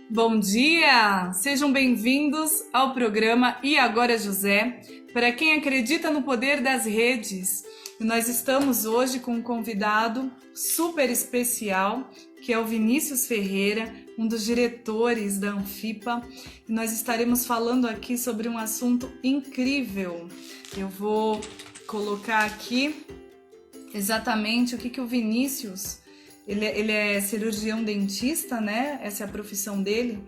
Bom dia! Sejam bem-vindos ao programa E Agora José, para quem acredita no poder das redes. E nós estamos hoje com um convidado super especial, que é o Vinícius Ferreira, um dos diretores da Anfipa. E nós estaremos falando aqui sobre um assunto incrível. Eu vou colocar aqui exatamente o que o Vinícius... Ele é cirurgião dentista, né? Essa é a profissão dele.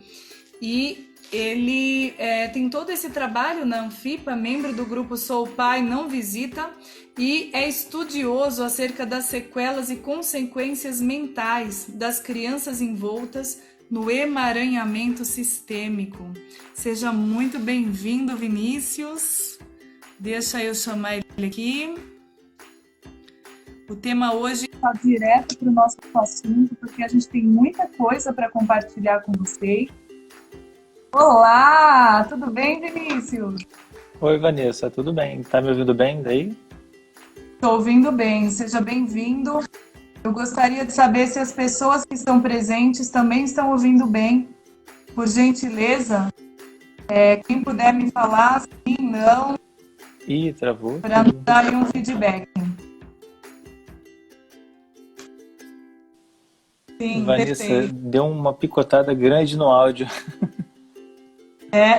E ele tem todo esse trabalho na Anfipa, membro do grupo Sou Pai, Não Visita, e é estudioso acerca das sequelas e consequências mentais das crianças envoltas no emaranhamento sistêmico. Seja muito bem-vindo, Vinícius. Deixa eu chamar ele aqui. O tema hoje está direto para o nosso assunto, porque a gente tem muita coisa para compartilhar com vocês. Olá, tudo bem, Vinícius? Oi, Vanessa, tudo bem? Tá me ouvindo bem daí? Estou ouvindo bem, seja bem-vindo. Eu gostaria de saber se as pessoas que estão presentes também estão ouvindo bem. Por gentileza, quem puder me falar sim, não, Ih, travou. para nos dar aí um feedback. Sim, Vanessa, perfeito. deu uma picotada grande no áudio.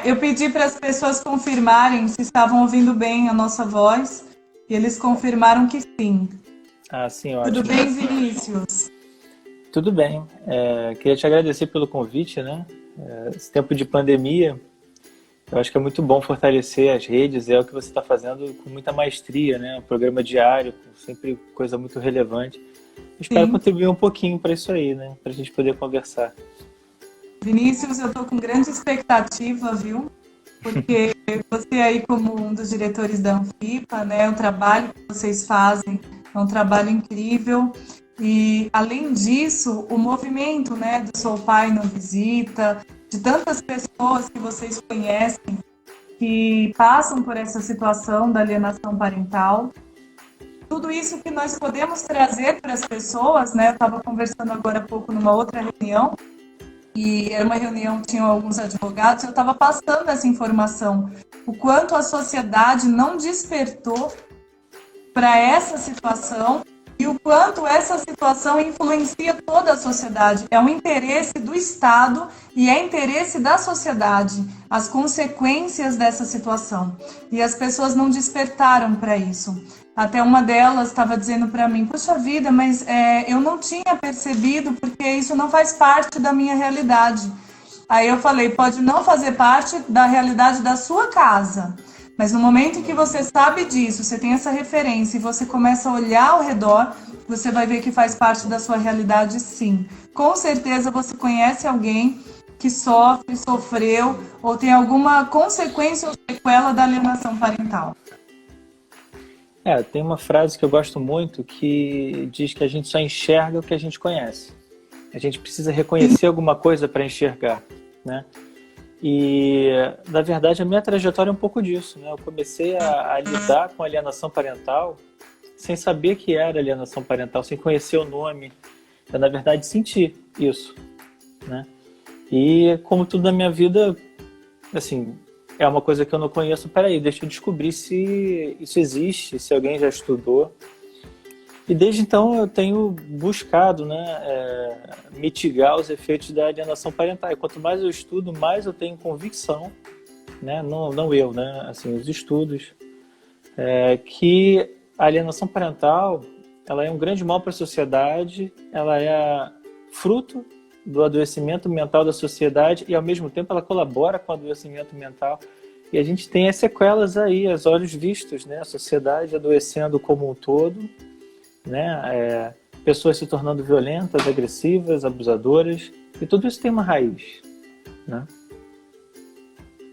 Eu pedi para as pessoas confirmarem se estavam ouvindo bem a nossa voz e eles confirmaram que sim. Ah, sim, Tudo ótimo. bem, Vinícius? Tudo bem. Queria te agradecer pelo convite, né? Esse tempo de pandemia, eu acho que é muito bom fortalecer as redes, é o que você está fazendo com muita maestria, né? Um programa diário, sempre coisa muito relevante. Espero Sim. contribuir um pouquinho para isso aí, né? Para a gente poder conversar. Vinícius, eu estou com grande expectativa, viu? Porque você aí como um dos diretores da Anfipa, né? O trabalho que vocês fazem é um trabalho incrível. E, além disso, o movimento, né, do Sou Pai Não Visita, de tantas pessoas que vocês conhecem que passam por essa situação da alienação parental. Tudo isso que nós podemos trazer para as pessoas, né? Eu estava conversando agora há pouco numa outra reunião, e era uma reunião que tinham alguns advogados, e eu estava passando essa informação. O quanto a sociedade não despertou para essa situação e o quanto essa situação influencia toda a sociedade. É um interesse do Estado e é interesse da sociedade as consequências dessa situação. E as pessoas não despertaram para isso. Até uma delas estava dizendo para mim, puxa vida, mas eu não tinha percebido porque isso não faz parte da minha realidade. Aí eu falei, pode não fazer parte da realidade da sua casa, mas no momento em que você sabe disso, você tem essa referência e você começa a olhar ao redor, você vai ver que faz parte da sua realidade, sim. Com certeza você conhece alguém que sofre, sofreu ou tem alguma consequência ou sequela da alienação parental. Tem uma frase que eu gosto muito que diz que a gente só enxerga o que a gente conhece. A gente precisa reconhecer alguma coisa para enxergar, né? E, na verdade, a minha trajetória é um pouco disso, né? Eu comecei a lidar com alienação parental sem saber que era alienação parental, sem conhecer o nome. Eu, na verdade, senti isso, né? E, como tudo na minha vida, assim, é uma coisa que eu não conheço, peraí, deixa eu descobrir se isso existe, se alguém já estudou. E desde então eu tenho buscado, né, mitigar os efeitos da alienação parental. E quanto mais eu estudo, mais eu tenho convicção, né, não eu, né, assim, os estudos, que a alienação parental ela é um grande mal para a sociedade, ela é fruto do adoecimento mental da sociedade e, ao mesmo tempo, ela colabora com o adoecimento mental. E a gente tem as sequelas aí, aos olhos vistos, né, a sociedade adoecendo como um todo, né? Pessoas se tornando violentas, agressivas, abusadoras, e tudo isso tem uma raiz, né?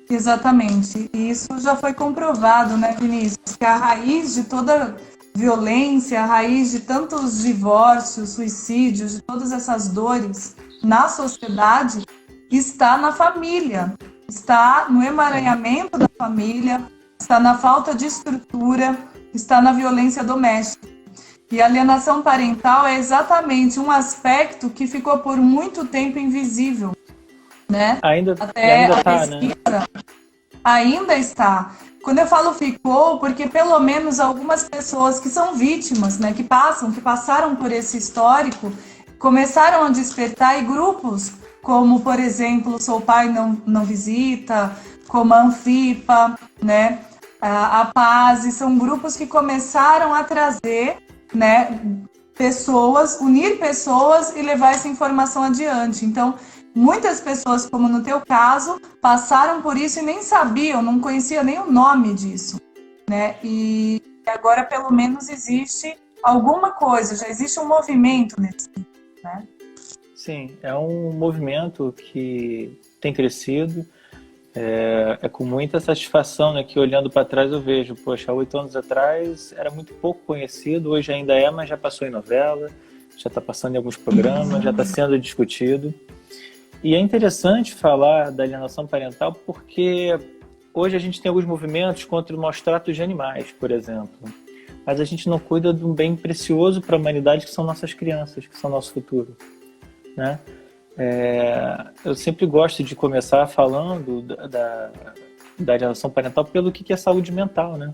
Exatamente. E isso já foi comprovado, né, Vinícius? Que a raiz de toda violência, a raiz de tantos divórcios, suicídios, de todas essas dores na sociedade, está na família, está no emaranhamento da família, está na falta de estrutura, está na violência doméstica. E a alienação parental é exatamente um aspecto que ficou por muito tempo invisível. né? Ainda Até a tá, né? pesquisa ainda está. Quando eu falo ficou, porque pelo menos algumas pessoas que são vítimas, né, que passaram por esse histórico, começaram a despertar, e grupos como, por exemplo, Sou Pai Não Visita, como a Anfipa, né, a Paz, são grupos que começaram a trazer, né, pessoas, unir pessoas e levar essa informação adiante. Então, muitas pessoas, como no teu caso, passaram por isso e nem sabiam, não conheciam nem o nome disso, né? E agora, pelo menos, existe alguma coisa, já existe um movimento nesse, né? Sim, é um movimento que tem crescido. É com muita satisfação, né, que olhando para trás eu vejo, poxa, há 8 anos atrás era muito pouco conhecido, hoje ainda é, mas já passou em novela, já está passando em alguns programas, já está sendo discutido. E é interessante falar da alienação parental porque hoje a gente tem alguns movimentos contra o maus tratos de animais, por exemplo, mas a gente não cuida de um bem precioso para a humanidade que são nossas crianças, que são nosso futuro, né? Eu sempre gosto de começar falando da alienação parental pelo que é saúde mental, né?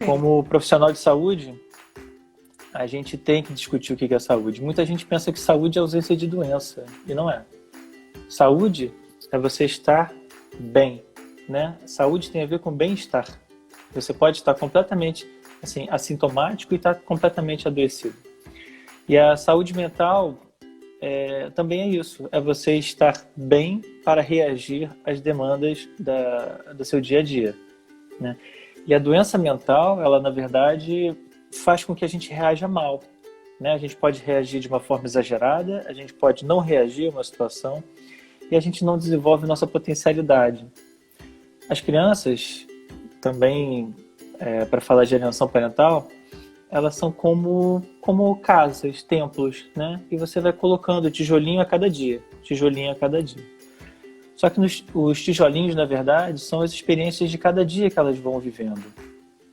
Como profissional de saúde, a gente tem que discutir o que é saúde. Muita gente pensa que saúde é ausência de doença, e não é. Saúde é você estar bem, né? Saúde tem a ver com bem-estar. Você pode estar completamente assim, assintomático e estar completamente adoecido. E a saúde mental também é isso, é você estar bem para reagir às demandas do seu dia a dia, né? E a doença mental, ela na verdade faz com que a gente reaja mal, né? A gente pode reagir de uma forma exagerada, a gente pode não reagir a uma situação e a gente não desenvolve nossa potencialidade. As crianças também, para falar de alienação parental, elas são como casas, templos, né? E você vai colocando tijolinho a cada dia, tijolinho a cada dia. Só que os tijolinhos, na verdade, são as experiências de cada dia que elas vão vivendo,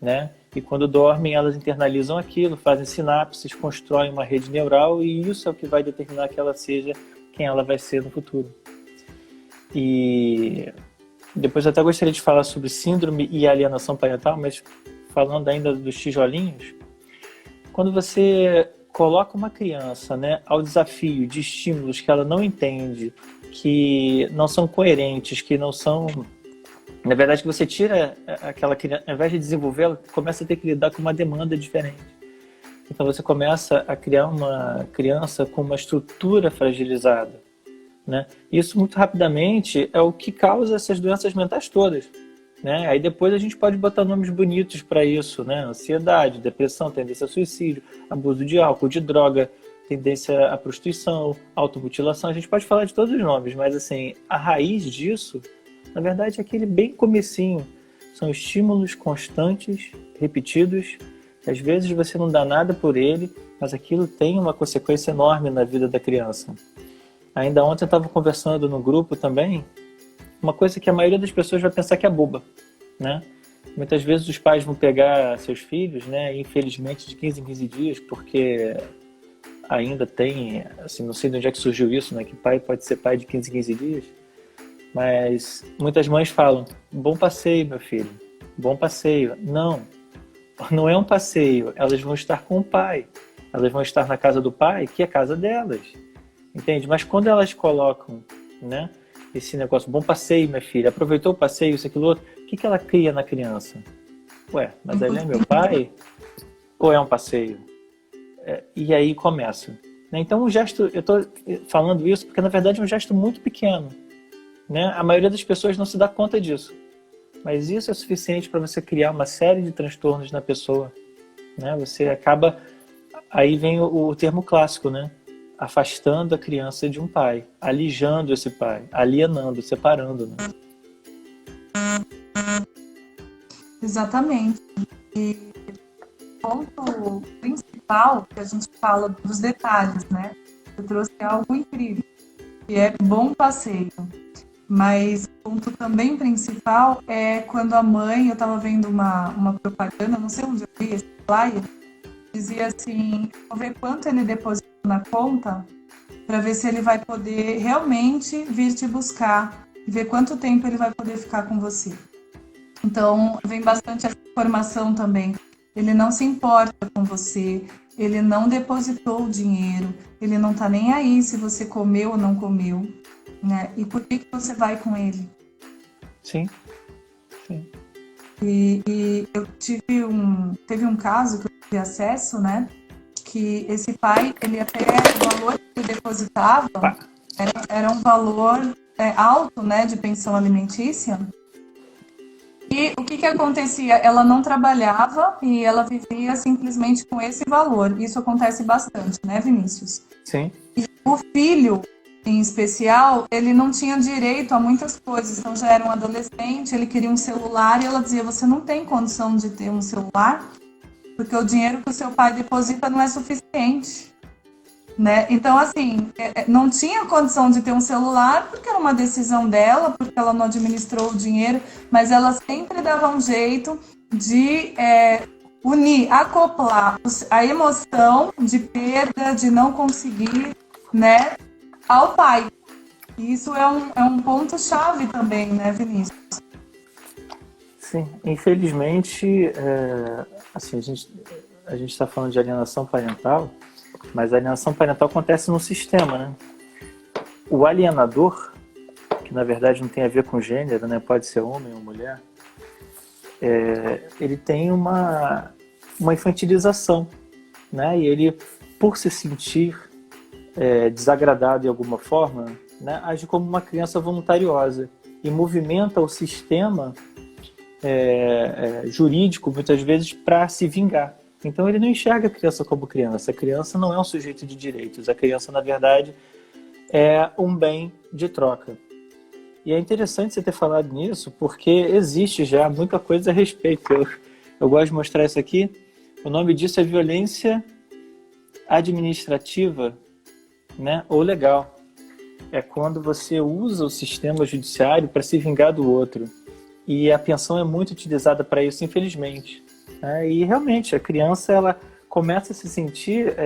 né? E quando dormem, elas internalizam aquilo, fazem sinapses, constroem uma rede neural e isso é o que vai determinar que ela seja quem ela vai ser no futuro. E depois eu até gostaria de falar sobre síndrome e alienação parental, mas falando ainda dos tijolinhos, quando você coloca uma criança, né, ao desafio de estímulos que ela não entende, que não são coerentes, que não são... Na verdade, que você tira aquela criança, ao invés de desenvolvê-la, começa a ter que lidar com uma demanda diferente. Então você começa a criar uma criança com uma estrutura fragilizada, né? Isso muito rapidamente é o que causa essas doenças mentais todas, né? Aí depois a gente pode botar nomes bonitos para isso, né? Ansiedade, depressão, tendência a suicídio, abuso de álcool, de droga, tendência à prostituição, automutilação. A gente pode falar de todos os nomes, mas assim, a raiz disso, na verdade, é aquele bem comecinho. São estímulos constantes, repetidos. Às vezes você não dá nada por ele, mas aquilo tem uma consequência enorme na vida da criança. Ainda ontem eu estava conversando no grupo também, uma coisa que a maioria das pessoas vai pensar que é boba, né? Muitas vezes os pais vão pegar seus filhos, né, infelizmente de 15 em 15 dias, porque ainda tem, assim, não sei de onde é que surgiu isso, né, que pai pode ser pai de 15 em 15 dias, mas muitas mães falam, bom passeio, meu filho, bom passeio. Não é um passeio, elas vão estar com o pai, elas vão estar na casa do pai, que é a casa delas, entende? Mas quando elas colocam, né, esse negócio, bom passeio, minha filha, aproveitou o passeio, isso, aquilo outro, o que ela cria na criança? Ué, mas ele é meu pai? Ou é um passeio? E aí começa. Então, um gesto, eu estou falando isso porque, na verdade, é um gesto muito pequeno, né? A maioria das pessoas não se dá conta disso. Mas isso é suficiente para você criar uma série de transtornos na pessoa, né? Você acaba... Aí vem o termo clássico, né? Afastando a criança de um pai, alijando esse pai, alienando, separando, né? Exatamente. E o ponto principal que a gente fala dos detalhes, né? Eu trouxe algo incrível, que é bom passeio. Mas o ponto também principal é quando a mãe, eu estava vendo uma propaganda, não sei onde eu vi esse flyer, dizia assim, vou ver quanto ele depositou na conta para ver se ele vai poder realmente vir te buscar, ver quanto tempo ele vai poder ficar com você. Então, vem bastante essa informação também. Ele não se importa com você, ele não depositou o dinheiro, ele não está nem aí se você comeu ou não comeu, né? E por que você vai com ele? Sim, sim. E eu teve um caso que eu tive acesso, né? Que esse pai, ele até, o valor que ele depositava era um valor alto, né? De pensão alimentícia. E o que acontecia? Ela não trabalhava e ela vivia simplesmente com esse valor. Isso acontece bastante, né, Vinícius? Sim. E o filho, em especial, ele não tinha direito a muitas coisas. Então, já era um adolescente, ele queria um celular e ela dizia, você não tem condição de ter um celular porque o dinheiro que o seu pai deposita não é suficiente. Né? Então, assim, não tinha condição de ter um celular porque era uma decisão dela, porque ela não administrou o dinheiro, mas ela sempre dava um jeito de unir, acoplar a emoção de perda, de não conseguir, né, ao pai. E isso é um ponto-chave também, né, Vinícius? Sim, infelizmente, assim, a gente está falando de alienação parental, mas a alienação parental acontece no sistema, né? O alienador, que na verdade não tem a ver com gênero, né? Pode ser homem ou mulher, ele tem uma infantilização, né? E ele, por se sentir desagradado de alguma forma, né? Age como uma criança voluntariosa e movimenta o sistema jurídico, muitas vezes, para se vingar. Então ele não enxerga a criança como criança. A criança não é um sujeito de direitos. A criança, na verdade, é um bem de troca. E é interessante você ter falado nisso, porque existe já muita coisa a respeito. Eu gosto de mostrar isso aqui. O nome disso é violência administrativa, né, ou legal. É quando você usa o sistema judiciário para se vingar do outro. E a pensão é muito utilizada para isso, infelizmente. E realmente a criança ela começa a se sentir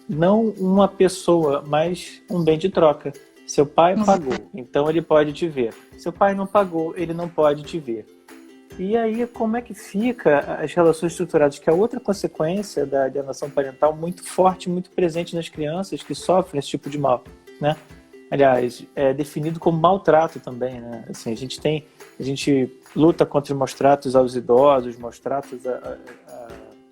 não uma pessoa, mas um bem de troca. Seu pai pagou, então ele pode te ver. Seu pai não pagou, ele não pode te ver. E aí como é que fica as relações estruturadas? Que é outra consequência da alienação parental muito forte, muito presente nas crianças que sofrem esse tipo de mal, né? Aliás, é definido como maltrato também, né? Assim, a gente luta contra os maus tratos aos idosos, maus tratos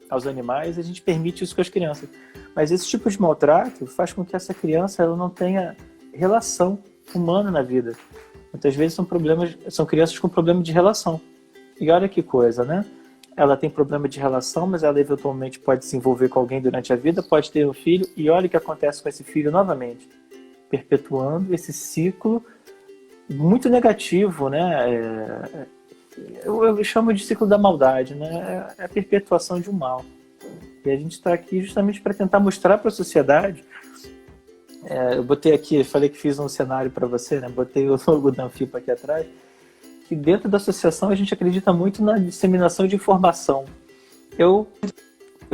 aos animais, e a gente permite isso com as crianças. Mas esse tipo de maltrato faz com que essa criança ela não tenha relação humana na vida. Muitas vezes são crianças com problema de relação. E olha que coisa, né? Ela tem problema de relação, mas ela eventualmente pode se envolver com alguém durante a vida, pode ter um filho, e olha o que acontece com esse filho novamente. Perpetuando esse ciclo muito negativo, né? Eu chamo de ciclo da maldade, né? É a perpetuação de um mal. E a gente está aqui justamente para tentar mostrar para a sociedade. Eu botei aqui, falei que fiz um cenário para você, né? Botei o logo da Anfipa aqui atrás. Que dentro da associação a gente acredita muito na disseminação de informação. Eu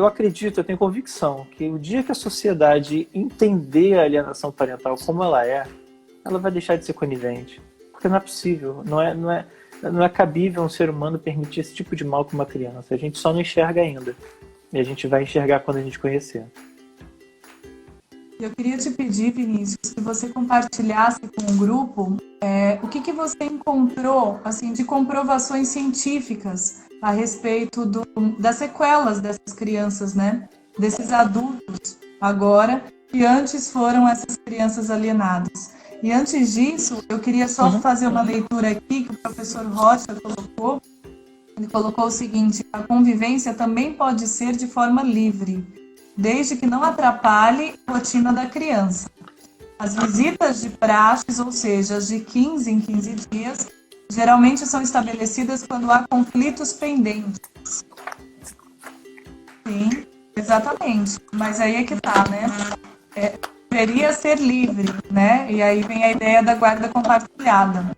acredito, eu tenho convicção que o dia que a sociedade entender a alienação parental como ela vai deixar de ser conivente. Porque não é possível, não é cabível um ser humano permitir esse tipo de mal com uma criança. A gente só não enxerga ainda. E a gente vai enxergar quando a gente conhecer. Eu queria te pedir, Vinícius, que você compartilhasse com o grupo o que você encontrou assim, de comprovações científicas a respeito das sequelas dessas crianças, né? Desses adultos agora, que antes foram essas crianças alienadas. E antes disso, eu queria só fazer uma leitura aqui que o professor Rocha colocou. Ele colocou o seguinte: a convivência também pode ser de forma livre, desde que não atrapalhe a rotina da criança. As visitas de praxes, ou seja, as de 15 em 15 dias, geralmente são estabelecidas quando há conflitos pendentes. Sim, exatamente. Mas aí é que tá, né? Deveria ser livre, né? E aí vem a ideia da guarda compartilhada.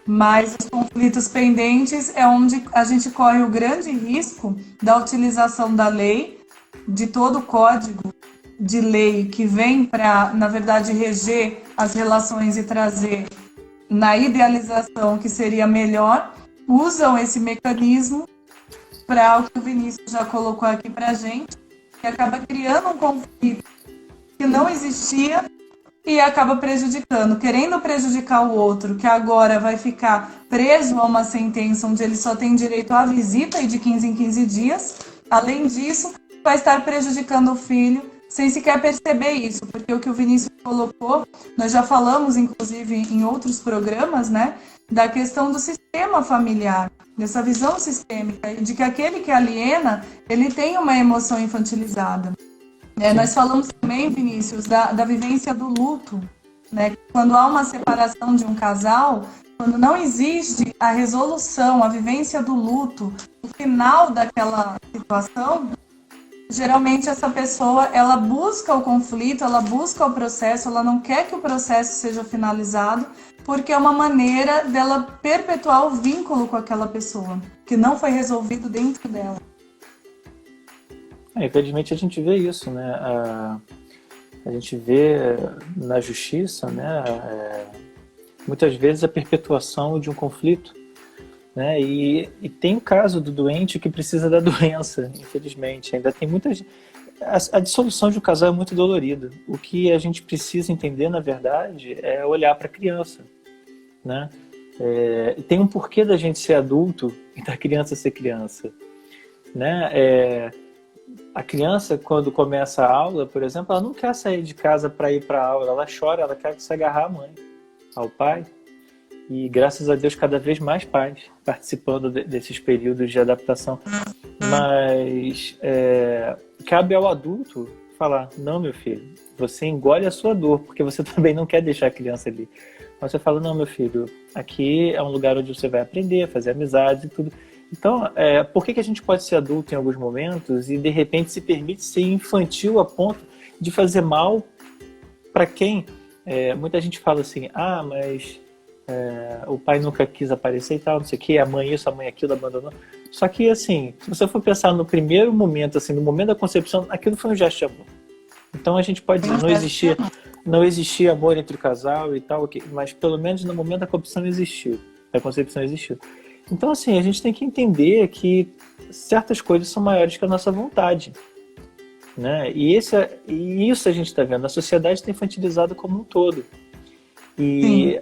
Mas os conflitos pendentes é onde a gente corre o grande risco da utilização da lei, de todo o código, de lei que vem para, na verdade, reger as relações e trazer na idealização que seria melhor, usam esse mecanismo para o que o Vinícius já colocou aqui para a gente, que acaba criando um conflito que não existia e acaba prejudicando, querendo prejudicar o outro, que agora vai ficar preso a uma sentença onde ele só tem direito à visita e de 15 em 15 dias. Além disso, vai estar prejudicando o filho sem sequer perceber isso, porque o que o Vinícius colocou, nós já falamos, inclusive, em outros programas, né, da questão do sistema familiar, dessa visão sistêmica, de que aquele que aliena, ele tem uma emoção infantilizada. Nós falamos também, Vinícius, da vivência do luto, né? Quando há uma separação de um casal, quando não existe a resolução, a vivência do luto, o final daquela situação, geralmente essa pessoa, ela busca o conflito, ela busca o processo, ela não quer que o processo seja finalizado, porque é uma maneira dela perpetuar o vínculo com aquela pessoa, que não foi resolvido dentro dela. Infelizmente a gente vê isso, né? A gente vê na justiça, né? Muitas vezes a perpetuação de um conflito, né? E tem o caso do doente que precisa da doença, infelizmente. Ainda tem muitas... A dissolução de um casal é muito dolorida. O que a gente precisa entender, na verdade, é olhar para a criança, né? Tem um porquê da gente ser adulto e da criança ser criança, né? A criança, quando começa a aula, por exemplo, ela não quer sair de casa para ir para a aula, ela chora, ela quer se agarrar à mãe, ao pai. E graças a Deus, cada vez mais pais participando desses períodos de adaptação. Mas cabe ao adulto falar: não, meu filho, você engole a sua dor, porque você também não quer deixar a criança ali. Mas você fala: não, meu filho, aqui é um lugar onde você vai aprender, fazer amizades e tudo. Então, por que a gente pode ser adulto em alguns momentos e de repente se permite ser infantil a ponto de fazer mal para quem? Muita gente fala assim: ah, mas o pai nunca quis aparecer e tal, não sei o que, a mãe isso, a mãe aquilo, abandonou. Só que, assim, se você for pensar no primeiro momento, assim, no momento da concepção, aquilo foi um gesto de amor. Então a gente pode dizer: não existia amor entre o casal e tal, okay, mas pelo menos no momento da concepção existiu. Então, assim, a gente tem que entender que certas coisas são maiores que a nossa vontade, né? E isso a gente está vendo. A sociedade está infantilizada como um todo. E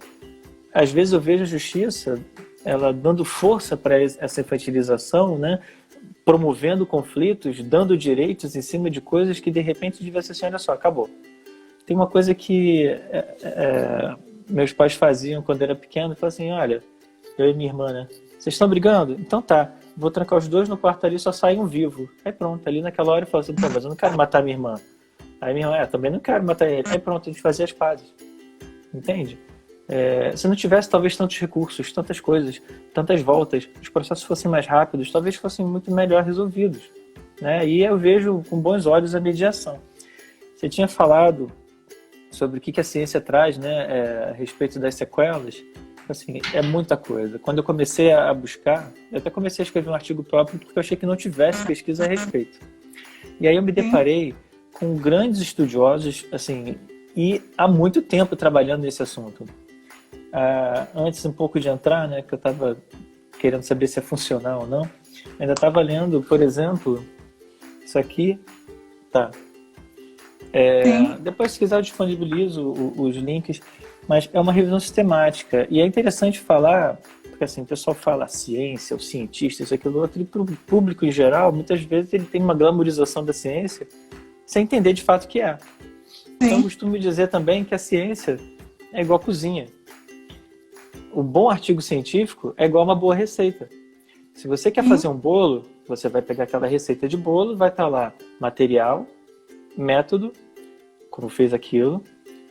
às vezes eu vejo a justiça, ela dando força para essa infantilização, né? Promovendo conflitos, dando direitos em cima de coisas que de repente devia ser assim: olha só, acabou. Tem uma coisa que meus pais faziam quando eu era pequeno, falavam assim: olha, eu e minha irmã, né? Vocês estão brigando? Então tá, vou trancar os dois no quarto ali, só saem um vivo. Aí pronto, ali naquela hora eu falo assim: pô, mas eu não quero matar minha irmã. Aí minha irmã: também não quero matar ele. Aí pronto, a gente fazia as pazes. Entende? Se não tivesse talvez tantos recursos, tantas coisas, tantas voltas, os processos fossem mais rápidos, talvez fossem muito melhor resolvidos, né? E eu vejo com bons olhos a mediação. Você tinha falado sobre o que a ciência traz, né, a respeito das sequelas. Assim, é muita coisa. Quando eu comecei a buscar, eu até comecei a escrever um artigo próprio porque eu achei que não tivesse pesquisa a respeito. E aí eu me deparei com grandes estudiosos, assim, e há muito tempo trabalhando nesse assunto. Antes um pouco de entrar, né, que eu estava querendo saber se é funcional ou não, ainda estava lendo, por exemplo, isso aqui, tá. Depois, se quiser, eu disponibilizo os links. Mas é uma revisão sistemática. E é interessante falar, porque assim, o pessoal fala ciência, o cientista, isso, aquilo, outro, e para o público em geral, muitas vezes ele tem uma glamorização da ciência sem entender de fato o que é. Então eu costumo dizer também que a ciência é igual a cozinha. O bom artigo científico é igual a uma boa receita. Se você quer fazer um bolo, você vai pegar aquela receita de bolo, vai estar lá material, método, como fez aquilo,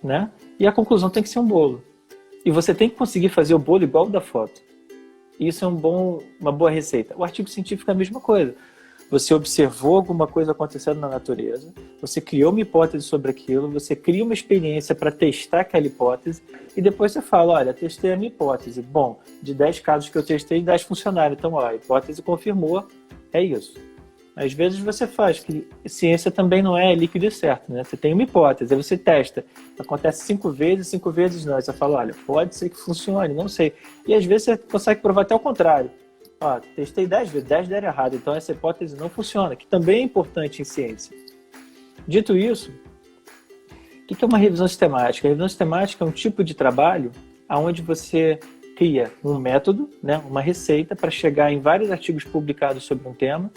né? E a conclusão tem que ser um bolo. E você tem que conseguir fazer o bolo igual o da foto. Isso é uma boa receita. O artigo científico é a mesma coisa. Você observou alguma coisa acontecendo na natureza, você criou uma hipótese sobre aquilo, você cria uma experiência para testar aquela hipótese e depois você fala: olha, testei a minha hipótese. Bom, de 10 casos que eu testei, 10 funcionaram. Então, a hipótese confirmou, é isso. Às vezes você faz, que ciência também não é líquido e certo, né? Você tem uma hipótese, aí você testa. Acontece 5 vezes não. Aí você fala, olha, pode ser que funcione, não sei. E às vezes você consegue provar até o contrário. Ó, testei 10 vezes, 10 deram errado, então essa hipótese não funciona, que também é importante em ciência. Dito isso, o que é uma revisão sistemática? A revisão sistemática é um tipo de trabalho onde você cria um método, né, uma receita para chegar em vários artigos publicados sobre um tema,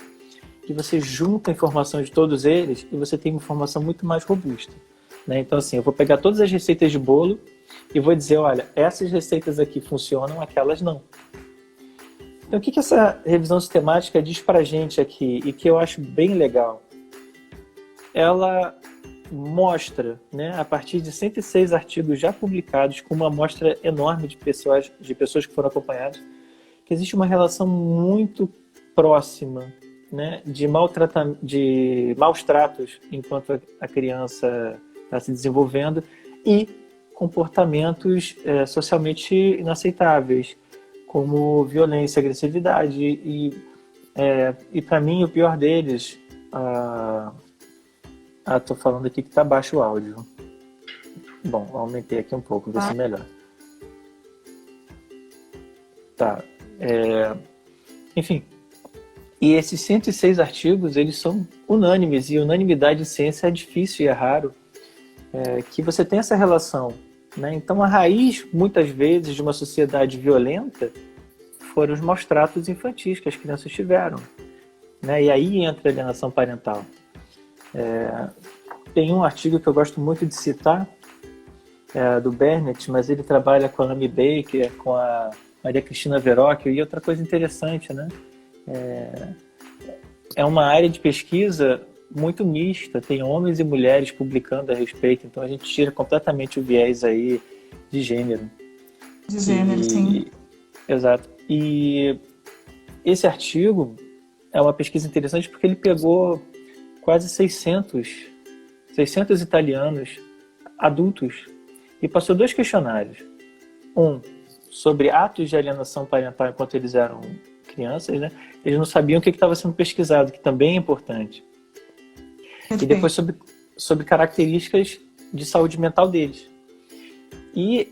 que você junta a informação de todos eles e você tem uma informação muito mais robusta. Né? Então, assim, eu vou pegar todas as receitas de bolo e vou dizer, olha, essas receitas aqui funcionam, aquelas não. Então, o que essa revisão sistemática diz para a gente aqui e que eu acho bem legal? Ela mostra, né, a partir de 106 artigos já publicados, com uma amostra enorme de pessoas que foram acompanhadas, que existe uma relação muito próxima, né, de maus tratos enquanto a criança está se desenvolvendo e comportamentos socialmente inaceitáveis, como violência, agressividade e para mim o pior deles, tô falando aqui que tá baixo o áudio. Bom, aumentei aqui um pouco, ver se melhor. Tá. Enfim. E esses 106 artigos, eles são unânimes, e unanimidade em ciência é difícil e é raro, que você tem essa relação. Né? Então, a raiz, muitas vezes, de uma sociedade violenta foram os maus tratos infantis que as crianças tiveram. Né? E aí entra a alienação parental. Tem um artigo que eu gosto muito de citar, do Bennett, mas ele trabalha com a Amy Baker, com a Maria Cristina Verrocchio, e outra coisa interessante, né? É uma área de pesquisa muito mista, tem homens e mulheres publicando a respeito, então a gente tira completamente o viés aí de gênero. De gênero, sim. Exato. E esse artigo é uma pesquisa interessante porque ele pegou quase 600 italianos adultos e passou 2 questionários. Um sobre atos de alienação parental enquanto eles eram crianças, né? Eles não sabiam o que estava sendo pesquisado, que também é importante. E depois sobre características de saúde mental deles. E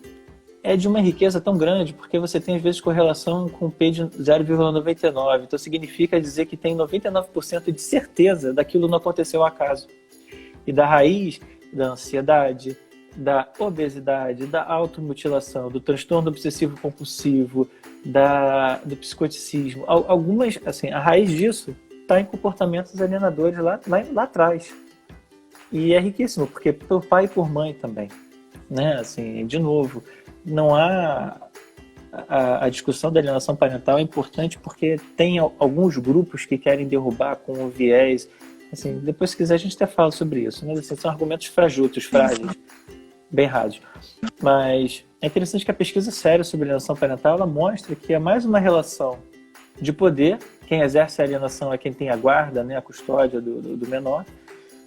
é de uma riqueza tão grande, porque você tem às vezes correlação com P de 0,99, então significa dizer que tem 99% de certeza daquilo não aconteceu ao acaso. E da raiz da ansiedade, da obesidade, da automutilação, do transtorno obsessivo-compulsivo, do psicoticismo. Algumas, assim, a raiz disso está em comportamentos alienadores lá atrás. E é riquíssimo, porque por pai e por mãe também. Né? Assim, de novo, não há... A discussão da alienação parental é importante porque tem alguns grupos que querem derrubar com o viés. Assim, depois, se quiser, a gente até fala sobre isso. Mas assim, são argumentos frágeis, bem rasos. Mas é interessante que a pesquisa séria sobre alienação parental ela mostra que é mais uma relação de poder, quem exerce a alienação é quem tem a guarda, né, a custódia do menor,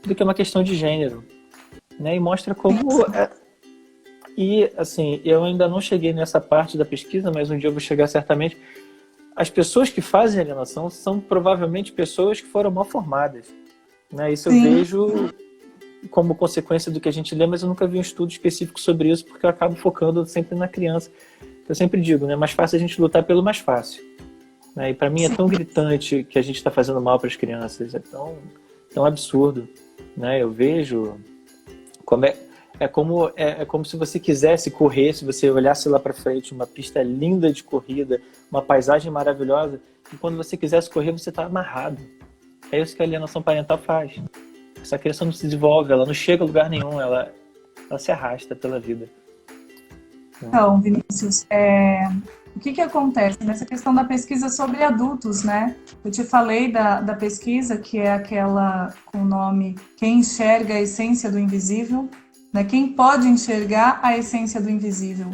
do que uma questão de gênero. Né? E mostra como... E, assim, eu ainda não cheguei nessa parte da pesquisa, mas um dia eu vou chegar certamente. As pessoas que fazem alienação são provavelmente pessoas que foram mal formadas. Né? Isso eu vejo como consequência do que a gente lê, mas eu nunca vi um estudo específico sobre isso, porque eu acabo focando sempre na criança. Eu sempre digo, né? Mais fácil a gente lutar pelo mais fácil. Né? E para mim é tão gritante que a gente está fazendo mal para as crianças, é tão absurdo. Né? Eu vejo como é como se você quisesse correr, se você olhasse lá para frente, uma pista linda de corrida, uma paisagem maravilhosa, e quando você quisesse correr, você está amarrado. É isso que a alienação parental faz. Essa criança não se desenvolve, ela não chega a lugar nenhum, ela se arrasta pela vida. Então, Vinícius, o que acontece nessa questão da pesquisa sobre adultos, né? Eu te falei da pesquisa, que é aquela com o nome Quem Enxerga a Essência do Invisível, né? Quem pode enxergar a essência do invisível?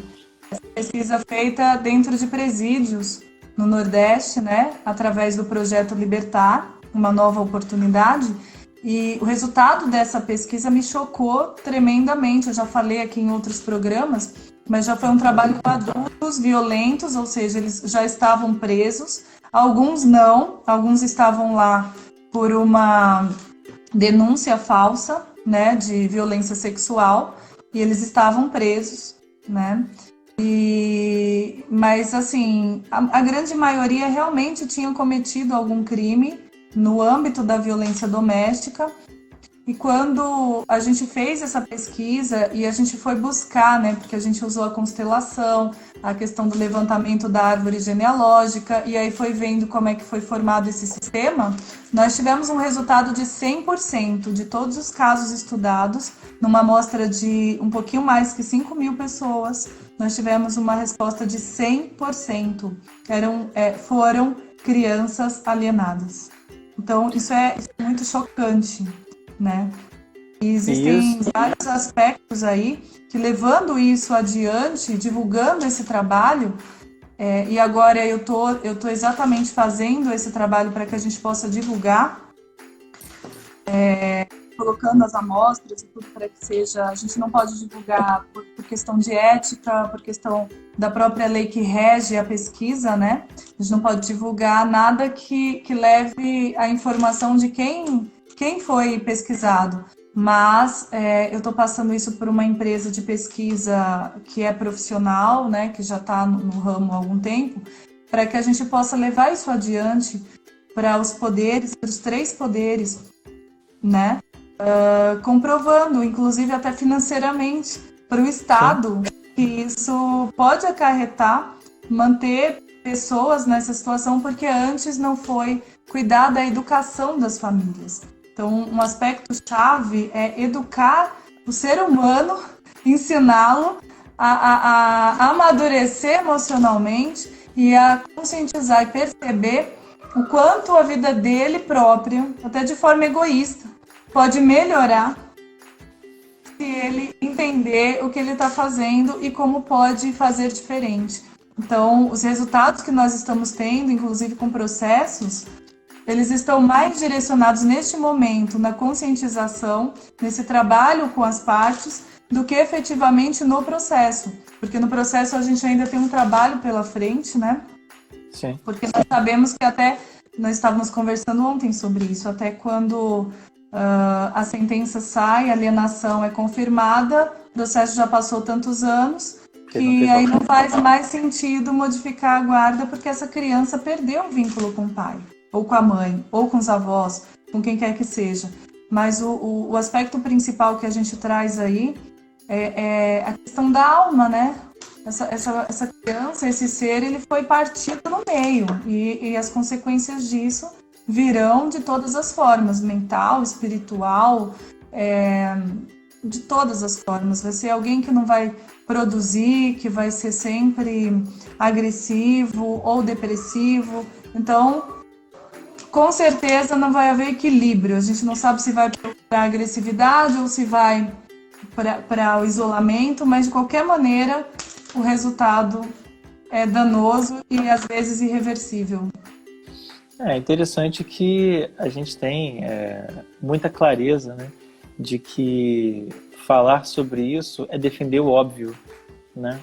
Essa pesquisa feita dentro de presídios no Nordeste, né? Através do projeto Libertar, uma nova oportunidade. E o resultado dessa pesquisa me chocou tremendamente. Eu já falei aqui em outros programas, mas já foi um trabalho com adultos violentos, ou seja, eles já estavam presos. Alguns não, alguns estavam lá por uma denúncia falsa, né, de violência sexual, e eles estavam presos, né? Mas assim, a grande maioria realmente tinham cometido algum crime no âmbito da violência doméstica. E quando a gente fez essa pesquisa e a gente foi buscar, né, porque a gente usou a constelação, a questão do levantamento da árvore genealógica, e aí foi vendo como é que foi formado esse sistema, nós tivemos um resultado de 100% de todos os casos estudados, numa amostra de um pouquinho mais que 5.000 pessoas, nós tivemos uma resposta de 100%. Foram crianças alienadas. Então, isso é muito chocante, né? E existem vários aspectos aí que, levando isso adiante, divulgando esse trabalho, e agora eu tô exatamente fazendo esse trabalho para que a gente possa divulgar, colocando as amostras e tudo para que seja... A gente não pode divulgar por questão de ética, por questão da própria lei que rege a pesquisa, né? A gente não pode divulgar nada que leve a informação de quem foi pesquisado. Mas eu estou passando isso por uma empresa de pesquisa que é profissional, né? Que já está no ramo há algum tempo, para que a gente possa levar isso adiante para os poderes, para os 3 poderes, né? Comprovando, inclusive até financeiramente, para o Estado, que isso pode acarretar, manter pessoas nessa situação, porque antes não foi cuidar da educação das famílias. Então, um aspecto-chave é educar o ser humano, ensiná-lo a amadurecer emocionalmente e a conscientizar e perceber o quanto a vida dele próprio, até de forma egoísta, pode melhorar se ele entender o que ele está fazendo e como pode fazer diferente. Então, os resultados que nós estamos tendo, inclusive com processos, eles estão mais direcionados neste momento na conscientização, nesse trabalho com as partes, do que efetivamente no processo. Porque no processo a gente ainda tem um trabalho pela frente, né? Sim. Porque nós sabemos que até, nós estávamos conversando ontem sobre isso, até quando a sentença sai, a alienação é confirmada, o processo já passou tantos anos, que aí não faz mais sentido modificar a guarda, porque essa criança perdeu o vínculo com o pai, ou com a mãe, ou com os avós, com quem quer que seja. Mas o aspecto principal que a gente traz aí é a questão da alma, né? Essa criança, esse ser, ele foi partido no meio, e as consequências disso virão de todas as formas, mental, espiritual, de todas as formas. Vai ser alguém que não vai produzir, que vai ser sempre agressivo ou depressivo. Então, com certeza não vai haver equilíbrio. A gente não sabe se vai para a agressividade ou se vai para o isolamento, mas de qualquer maneira o resultado é danoso e às vezes irreversível. É interessante que a gente tem muita clareza, né, de que falar sobre isso é defender o óbvio, né?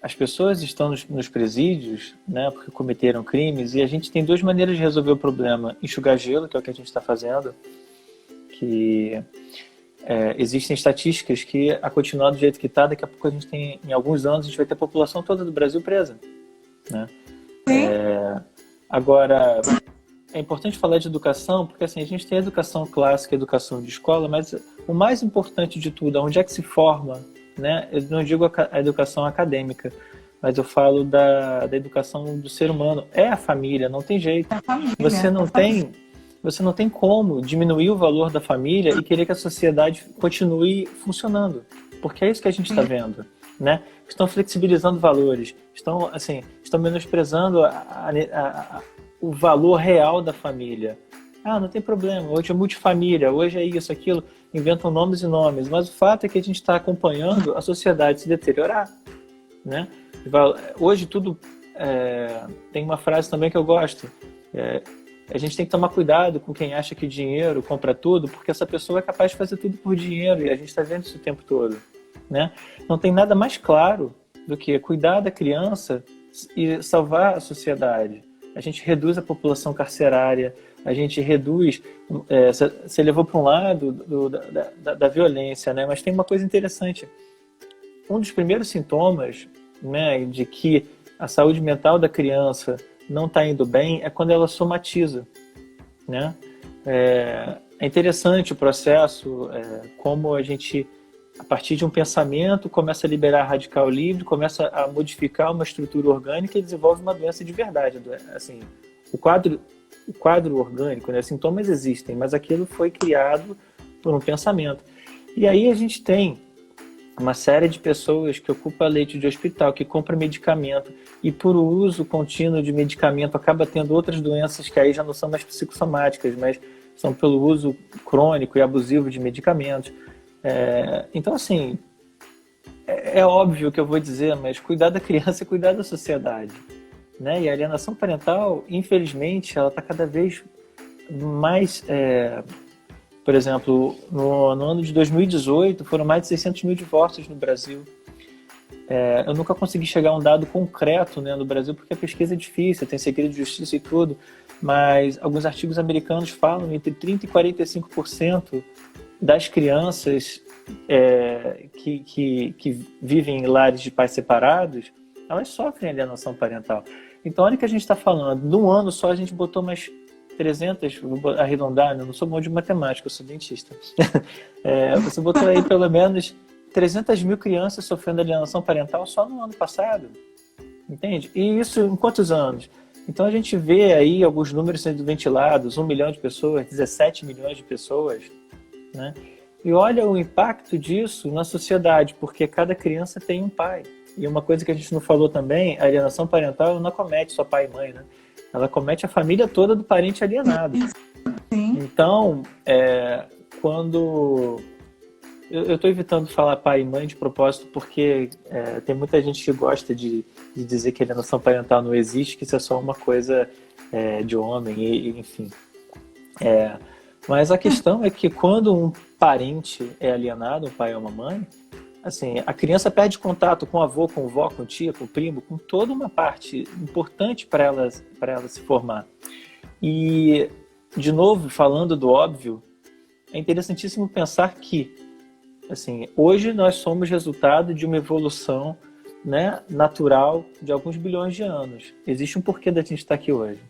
As pessoas estão nos presídios, né, porque cometeram crimes, e a gente tem 2 maneiras de resolver o problema: enxugar gelo, que é o que a gente está fazendo, que existem estatísticas que, a continuar do jeito que está, daqui a pouco a gente tem, em alguns anos, a gente vai ter a população toda do Brasil presa, né? Agora, é importante falar de educação, porque assim, a gente tem a educação clássica, a educação de escola, mas o mais importante de tudo, onde é que se forma, né? Eu não digo a educação acadêmica, mas eu falo da educação do ser humano. É a família, não tem jeito. Você não tem como diminuir o valor da família e querer que a sociedade continue funcionando, porque é isso que a gente está vendo, né? Estão flexibilizando valores, estão menosprezando o valor real da família. Ah, não tem problema, hoje é multifamília, hoje é isso, aquilo, inventam nomes e nomes, mas o fato é que a gente está acompanhando a sociedade se deteriorar, né? Hoje tudo... tem uma frase também que eu gosto, a gente tem que tomar cuidado com quem acha que dinheiro compra tudo, porque essa pessoa é capaz de fazer tudo por dinheiro, e a gente está vendo isso o tempo todo, né? Não tem nada mais claro do que cuidar da criança e salvar a sociedade. a gente reduz a população carcerária, a gente reduz, você levou para um lado da violência, né? Mas tem uma coisa interessante. Um dos primeiros sintomas, né, de que a saúde mental da criança não está indo bem é quando ela somatiza, né? É interessante o processo, como a gente, a partir de um pensamento, começa a liberar radical livre, começa a modificar uma estrutura orgânica e desenvolve uma doença de verdade. Assim, o quadro orgânico, né, sintomas existem, mas aquilo foi criado por um pensamento. E aí a gente tem uma série de pessoas que ocupam leite de hospital, que compram medicamento e por uso contínuo de medicamento acaba tendo outras doenças que aí já não são mais psicossomáticas, mas são pelo uso crônico e abusivo de medicamentos. Então, assim, é óbvio que eu vou dizer, mas cuidar da criança é cuidar da sociedade, né? E a alienação parental, infelizmente, ela está cada vez mais... Por exemplo, no ano de 2018, foram mais de 600 mil divórcios no Brasil. Eu nunca consegui chegar a um dado concreto, né, no Brasil, porque a pesquisa é difícil, tem segredo de justiça e tudo, mas alguns artigos americanos falam entre 30% e 45% das crianças que vivem em lares de pais separados, elas sofrem alienação parental. Então, olha que a gente está falando, num ano só a gente botou mais 300, vou arredondar, eu não sou bom de matemática, eu sou dentista. Você botou aí pelo menos 300 mil crianças sofrendo alienação parental só no ano passado, entende? E isso em quantos anos? Então a gente vê aí alguns números sendo ventilados, 1 milhão de pessoas, 17 milhões de pessoas, né? E olha o impacto disso na sociedade, porque cada criança tem um pai. E uma coisa que a gente não falou também, a alienação parental não acomete só pai e mãe, né? Ela comete a família toda do parente alienado. Sim. Então, quando... Eu estou evitando falar pai e mãe de propósito porque tem muita gente que gosta de dizer que a alienação parental não existe, que isso é só uma coisa de homem, enfim. Mas a questão é que quando um parente é alienado, um pai ou uma mãe, assim, a criança perde contato com o avô, com o vó, com o tia, com o primo, com toda uma parte importante para ela se formar. E, de novo, falando do óbvio, é interessantíssimo pensar que, assim, hoje nós somos resultado de uma evolução, né, natural de alguns bilhões de anos. Existe um porquê da gente estar aqui hoje.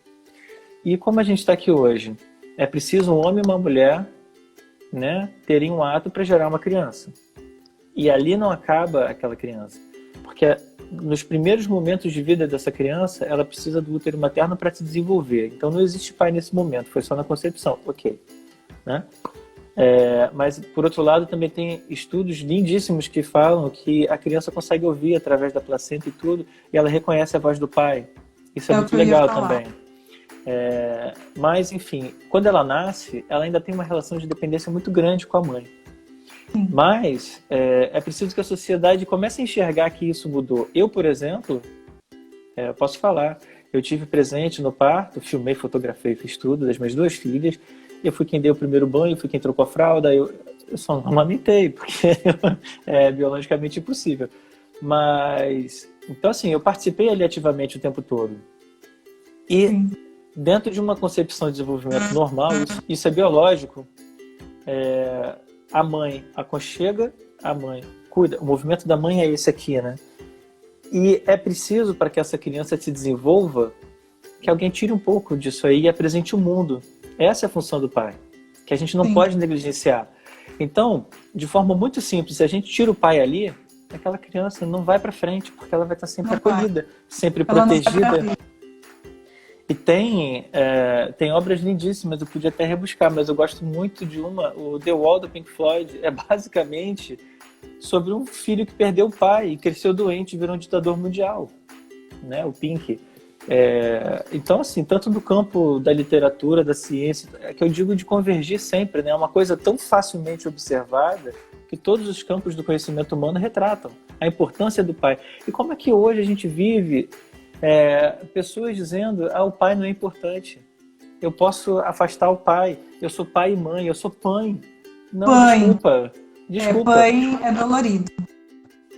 E como a gente está aqui hoje? É preciso um homem e uma mulher, né, terem um ato para gerar uma criança. E ali não acaba aquela criança. Porque nos primeiros momentos de vida dessa criança, ela precisa do útero materno para se desenvolver. Então não existe pai nesse momento, foi só na concepção. Ok. Né? Mas, por outro lado, também tem estudos lindíssimos que falam que a criança consegue ouvir através da placenta e tudo, e ela reconhece a voz do pai. Isso é muito legal também. Mas, enfim, quando ela nasce, ela ainda tem uma relação de dependência muito grande com a mãe. Mas é preciso que a sociedade comece a enxergar que isso mudou. Eu, por exemplo, posso falar, eu tive presente no parto, filmei, fotografei, fiz tudo das minhas 2 filhas. Eu fui quem deu o primeiro banho, fui quem trocou a fralda, eu só não amamentei, porque é biologicamente impossível. Mas, então assim, eu participei ali ativamente o tempo todo. E dentro de uma concepção de desenvolvimento normal, isso é biológico, a mãe aconchega, a mãe cuida. O movimento da mãe é esse aqui, né? E é preciso, para que essa criança se desenvolva, que alguém tire um pouco disso aí e apresente o mundo. Essa é a função do pai, que a gente não pode negligenciar. Então, de forma muito simples, se a gente tira o pai ali, aquela criança não vai para frente, porque ela vai estar sempre acolhida, sempre protegida. E tem obras lindíssimas, eu podia até rebuscar, mas eu gosto muito de o The Wall do Pink Floyd, é basicamente sobre um filho que perdeu o pai e cresceu doente e virou um ditador mundial, né? O Pink. Então, assim, tanto no campo da literatura, da ciência, que eu digo de convergir sempre, né? É uma coisa tão facilmente observada que todos os campos do conhecimento humano retratam a importância do pai. E como é que hoje a gente vive pessoas dizendo, o pai não é importante, eu posso afastar o pai, eu sou pai e mãe, eu sou pai. Não, desculpa. Pai é dolorido.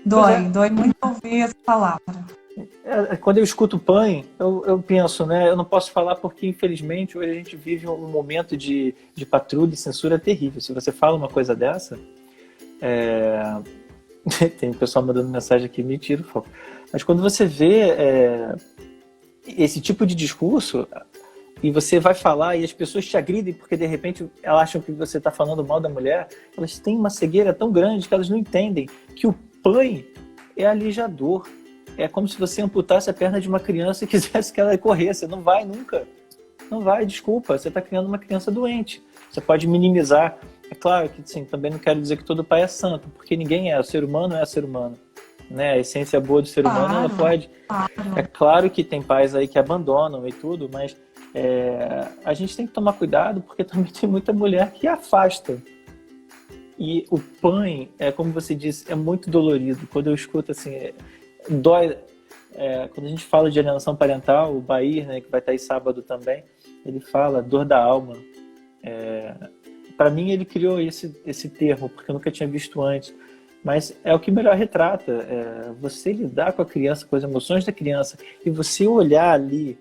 Dói muito ouvir essa palavra. Quando eu escuto PAN, eu penso, né? Eu não posso falar porque, infelizmente, hoje a gente vive um momento de patrulha e censura terrível. Se você fala uma coisa dessa, tem pessoal mandando mensagem aqui, me tira o foco. Mas quando você vê esse tipo de discurso e você vai falar e as pessoas te agridem porque, de repente, elas acham que você está falando mal da mulher, elas têm uma cegueira tão grande que elas não entendem que o PAN é alijador. É como se você amputasse a perna de uma criança e quisesse que ela corresse. Não vai nunca. Não vai, desculpa. Você está criando uma criança doente. Você pode minimizar. É claro que, sim, também não quero dizer que todo pai é santo, porque ninguém é. O ser humano é ser humano. Né? A essência boa do ser humano, ela pode... É claro que tem pais aí que abandonam e tudo, mas a gente tem que tomar cuidado, porque também tem muita mulher que afasta. E o PAN, como você disse, é muito dolorido. Quando eu escuto assim... dói. Quando a gente fala de alienação parental, o Bahir, né, que vai estar aí sábado também, ele fala dor da alma. Para mim, ele criou esse termo, porque eu nunca tinha visto antes. Mas é o que melhor retrata. Você lidar com a criança, com as emoções da criança, e você olhar ali,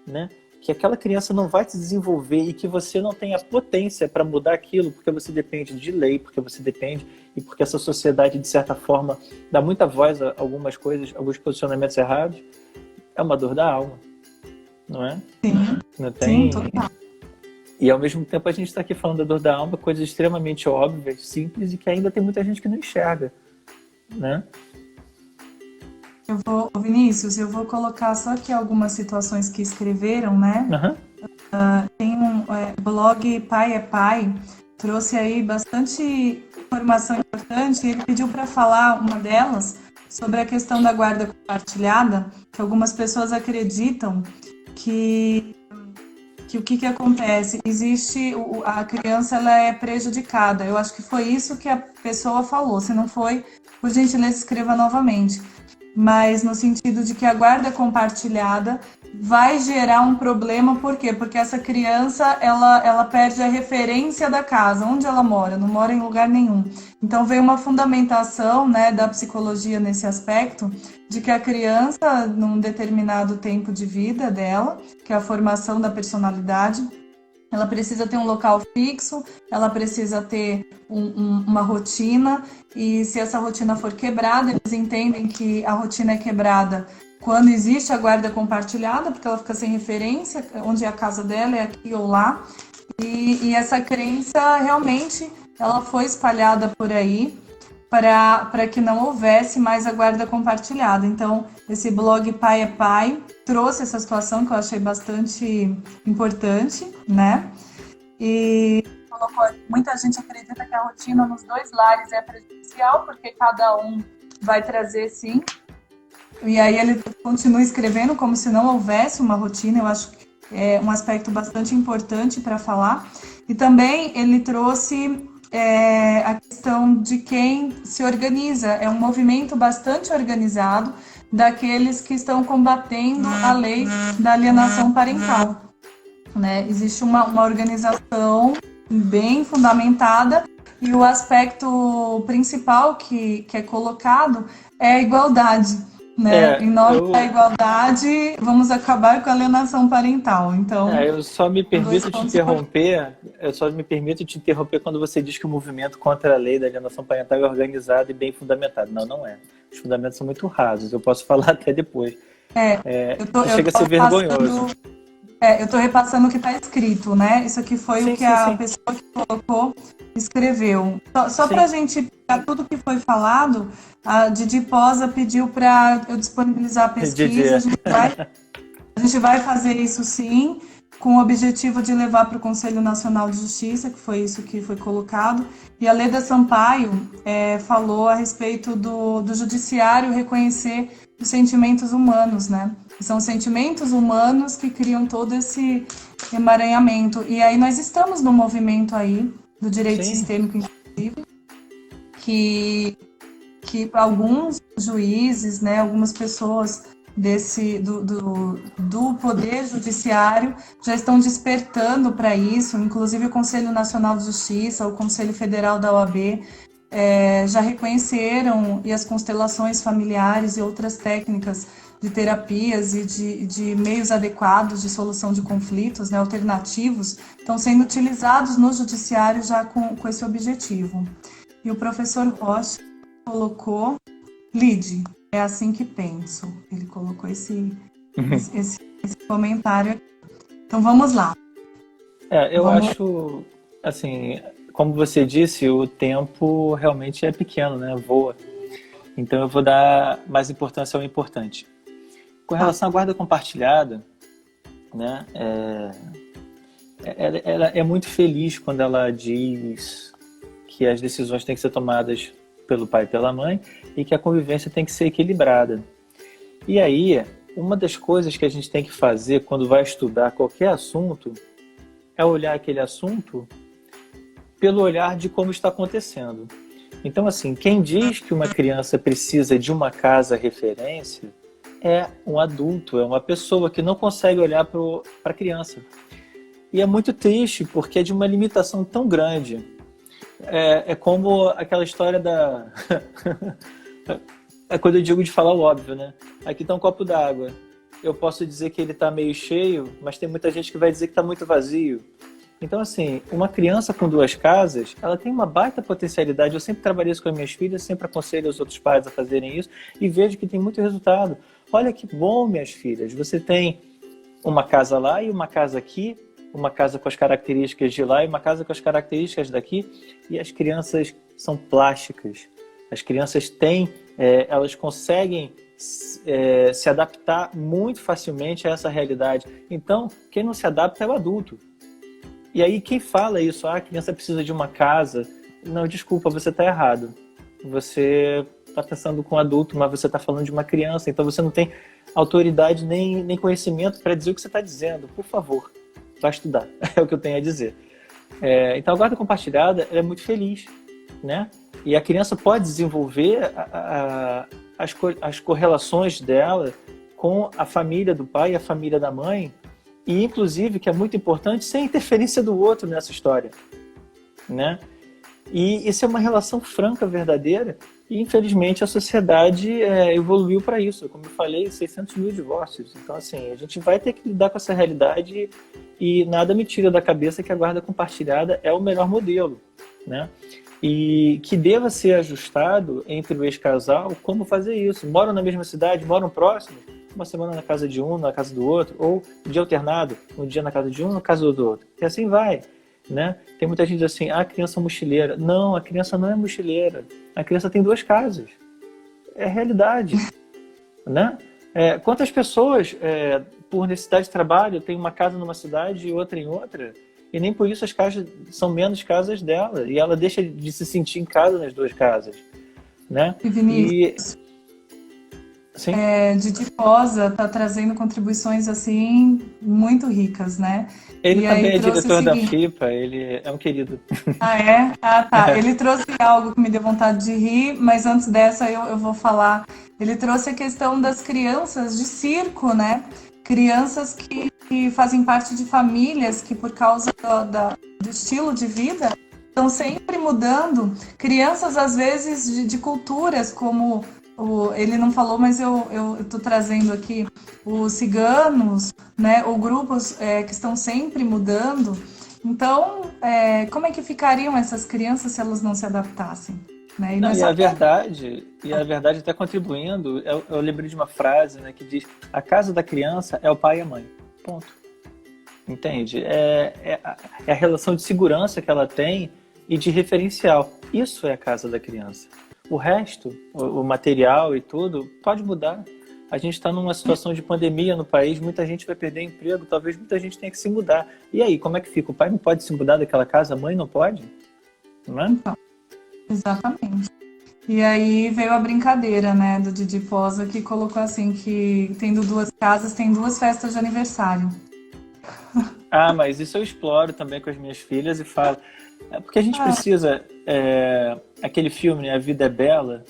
né, que aquela criança não vai se desenvolver e que você não tem a potência para mudar aquilo, porque você depende de lei, porque você depende e porque essa sociedade, de certa forma, dá muita voz a algumas coisas, alguns posicionamentos errados, é uma dor da alma, não é? Sim, não tem... sim, total. E ao mesmo tempo a gente está aqui falando da dor da alma, coisas extremamente óbvias, simples, e que ainda tem muita gente que não enxerga, né? Vinícius, eu vou colocar só aqui algumas situações que escreveram, né? Uhum. Tem um blog Pai é Pai, trouxe aí bastante informação importante, e ele pediu para falar uma delas sobre a questão da guarda compartilhada, que algumas pessoas acreditam que o que acontece? Existe, a criança ela é prejudicada. Eu acho que foi isso que a pessoa falou. Se não foi, por gentileza, escreva novamente. Mas no sentido de que a guarda compartilhada vai gerar um problema, por quê? Porque essa criança, ela perde a referência da casa, onde ela mora, não mora em lugar nenhum. Então veio uma fundamentação, né, da psicologia nesse aspecto, de que a criança, num determinado tempo de vida dela, que é a formação da personalidade, ela precisa ter um local fixo, ela precisa ter uma rotina, e se essa rotina for quebrada, eles entendem que a rotina é quebrada quando existe a guarda compartilhada, porque ela fica sem referência, onde é a casa dela, é aqui ou lá, e essa crença realmente ela foi espalhada por aí para que não houvesse mais a guarda compartilhada. Então, esse blog Pai é Pai trouxe essa situação que eu achei bastante importante, né? E colocou, muita gente acredita que a rotina nos dois lares é prejudicial, porque cada um vai trazer, sim. E aí ele continua escrevendo como se não houvesse uma rotina. Eu acho que é um aspecto bastante importante para falar. E também ele trouxe a questão de quem se organiza. É um movimento bastante organizado daqueles que estão combatendo a lei da alienação parental, né? Existe uma organização bem fundamentada, e o aspecto principal que é colocado é a igualdade, né? Em nome da igualdade, vamos acabar com a alienação parental. Então, eu só me permito te interromper. Eu só me permito te interromper quando você diz que o movimento contra a lei da alienação parental é organizado e bem fundamentado. Não, não é. Os fundamentos são muito rasos. Eu posso falar até depois. Chega a ser vergonhoso. Eu estou repassando o que está escrito, né? Isso aqui foi o que a pessoa que colocou escreveu. Só para a gente pegar tudo que foi falado, a Didi Posa pediu para eu disponibilizar a pesquisa. A gente vai fazer isso sim, com o objetivo de levar para o Conselho Nacional de Justiça, que foi isso que foi colocado. E a Leda Sampaio falou a respeito do judiciário reconhecer os sentimentos humanos, né? São sentimentos humanos que criam todo esse emaranhamento. E aí nós estamos no movimento aí do direito sistêmico, inclusive, que alguns juízes, né, algumas pessoas do Poder Judiciário já estão despertando para isso, inclusive o Conselho Nacional de Justiça, o Conselho Federal da OAB, já reconheceram, e as constelações familiares e outras técnicas de terapias e de meios adequados de solução de conflitos, né, alternativos, estão sendo utilizados no judiciário já com esse objetivo. E o professor Rocha colocou, Lide, é assim que penso. Ele colocou esse comentário aqui. Então vamos lá. Eu acho, assim, como você disse, o tempo realmente é pequeno, né? Voa. Então eu vou dar mais importância ao importante. Com relação à guarda compartilhada, né? Ela é muito feliz quando ela diz que as decisões têm que ser tomadas pelo pai e pela mãe e que a convivência tem que ser equilibrada. E aí, uma das coisas que a gente tem que fazer quando vai estudar qualquer assunto é olhar aquele assunto pelo olhar de como está acontecendo. Então, assim, quem diz que uma criança precisa de uma casa referência é um adulto, é uma pessoa que não consegue olhar para a criança. E é muito triste, porque é de uma limitação tão grande. É como aquela história da... É quando eu digo de falar o óbvio, né? Aqui está um copo d'água. Eu posso dizer que ele está meio cheio, mas tem muita gente que vai dizer que está muito vazio. Então, assim, uma criança com 2 casas, ela tem uma baita potencialidade. Eu sempre trabalhei isso com as minhas filhas, sempre aconselho os outros pais a fazerem isso e vejo que tem muito resultado. Olha que bom, minhas filhas, você tem uma casa lá e uma casa aqui, uma casa com as características de lá e uma casa com as características daqui, e as crianças são plásticas. As crianças têm, elas conseguem se adaptar muito facilmente a essa realidade. Então, quem não se adapta é o adulto. E aí quem fala isso, a criança precisa de uma casa, não, desculpa, você está errado. Você está pensando com um adulto, mas você está falando de uma criança, então você não tem autoridade nem conhecimento para dizer o que você está dizendo. Por favor, vá estudar, é o que eu tenho a dizer. Então a guarda compartilhada é muito feliz, né? E a criança pode desenvolver as correlações dela com a família do pai e a família da mãe, e inclusive, que é muito importante, sem interferência do outro nessa história, né? E isso é uma relação franca, verdadeira, e infelizmente a sociedade evoluiu para isso. Como eu falei, 600 mil divórcios. Então, assim, a gente vai ter que lidar com essa realidade e nada me tira da cabeça que a guarda compartilhada é o melhor modelo, né? E que deva ser ajustado entre o ex-casal como fazer isso. Moram na mesma cidade, moram próximos, uma semana na casa de um, na casa do outro, ou dia alternado, um dia na casa de um, na casa do outro. E assim vai, né? Tem muita gente assim, a criança é mochileira. Não, a criança não é mochileira. A criança tem 2 casas. É realidade, né? Quantas pessoas, por necessidade de trabalho, têm uma casa numa cidade e outra em outra, e nem por isso as casas são menos casas dela, e ela deixa de se sentir em casa nas 2 casas, né? E Vinícius, Sim. Didi Posa está trazendo contribuições assim muito ricas, né? Ele e também aí é diretor da seguinte... FIPA, ele é um querido. Ah, é? Ah, tá. Ele trouxe algo que me deu vontade de rir, mas antes dessa eu vou falar. Ele trouxe a questão das crianças de circo, né? Crianças que fazem parte de famílias que, por causa do estilo de vida, estão sempre mudando. Crianças, às vezes, de culturas, como ele não falou, mas eu estou trazendo aqui os ciganos, né? Ou grupos que estão sempre mudando. Então, como é que ficariam essas crianças se elas não se adaptassem? Né? E a verdade, até contribuindo, eu lembrei de uma frase, né, que diz: a casa da criança é o pai e a mãe. Ponto. Entende? É a relação de segurança que ela tem e de referencial. Isso é a casa da criança. O resto, o material e tudo, pode mudar. A gente está numa situação de pandemia no país, muita gente vai perder emprego, talvez muita gente tenha que se mudar. E aí, como é que fica? O pai não pode se mudar daquela casa, a mãe não pode? Não é? Então, exatamente. E aí veio a brincadeira, né, do Didi Posa, que colocou assim, que tendo 2 casas, tem 2 festas de aniversário. Ah, mas isso eu exploro também com as minhas filhas e falo. Porque a gente precisa... aquele filme, né, A Vida é Bela,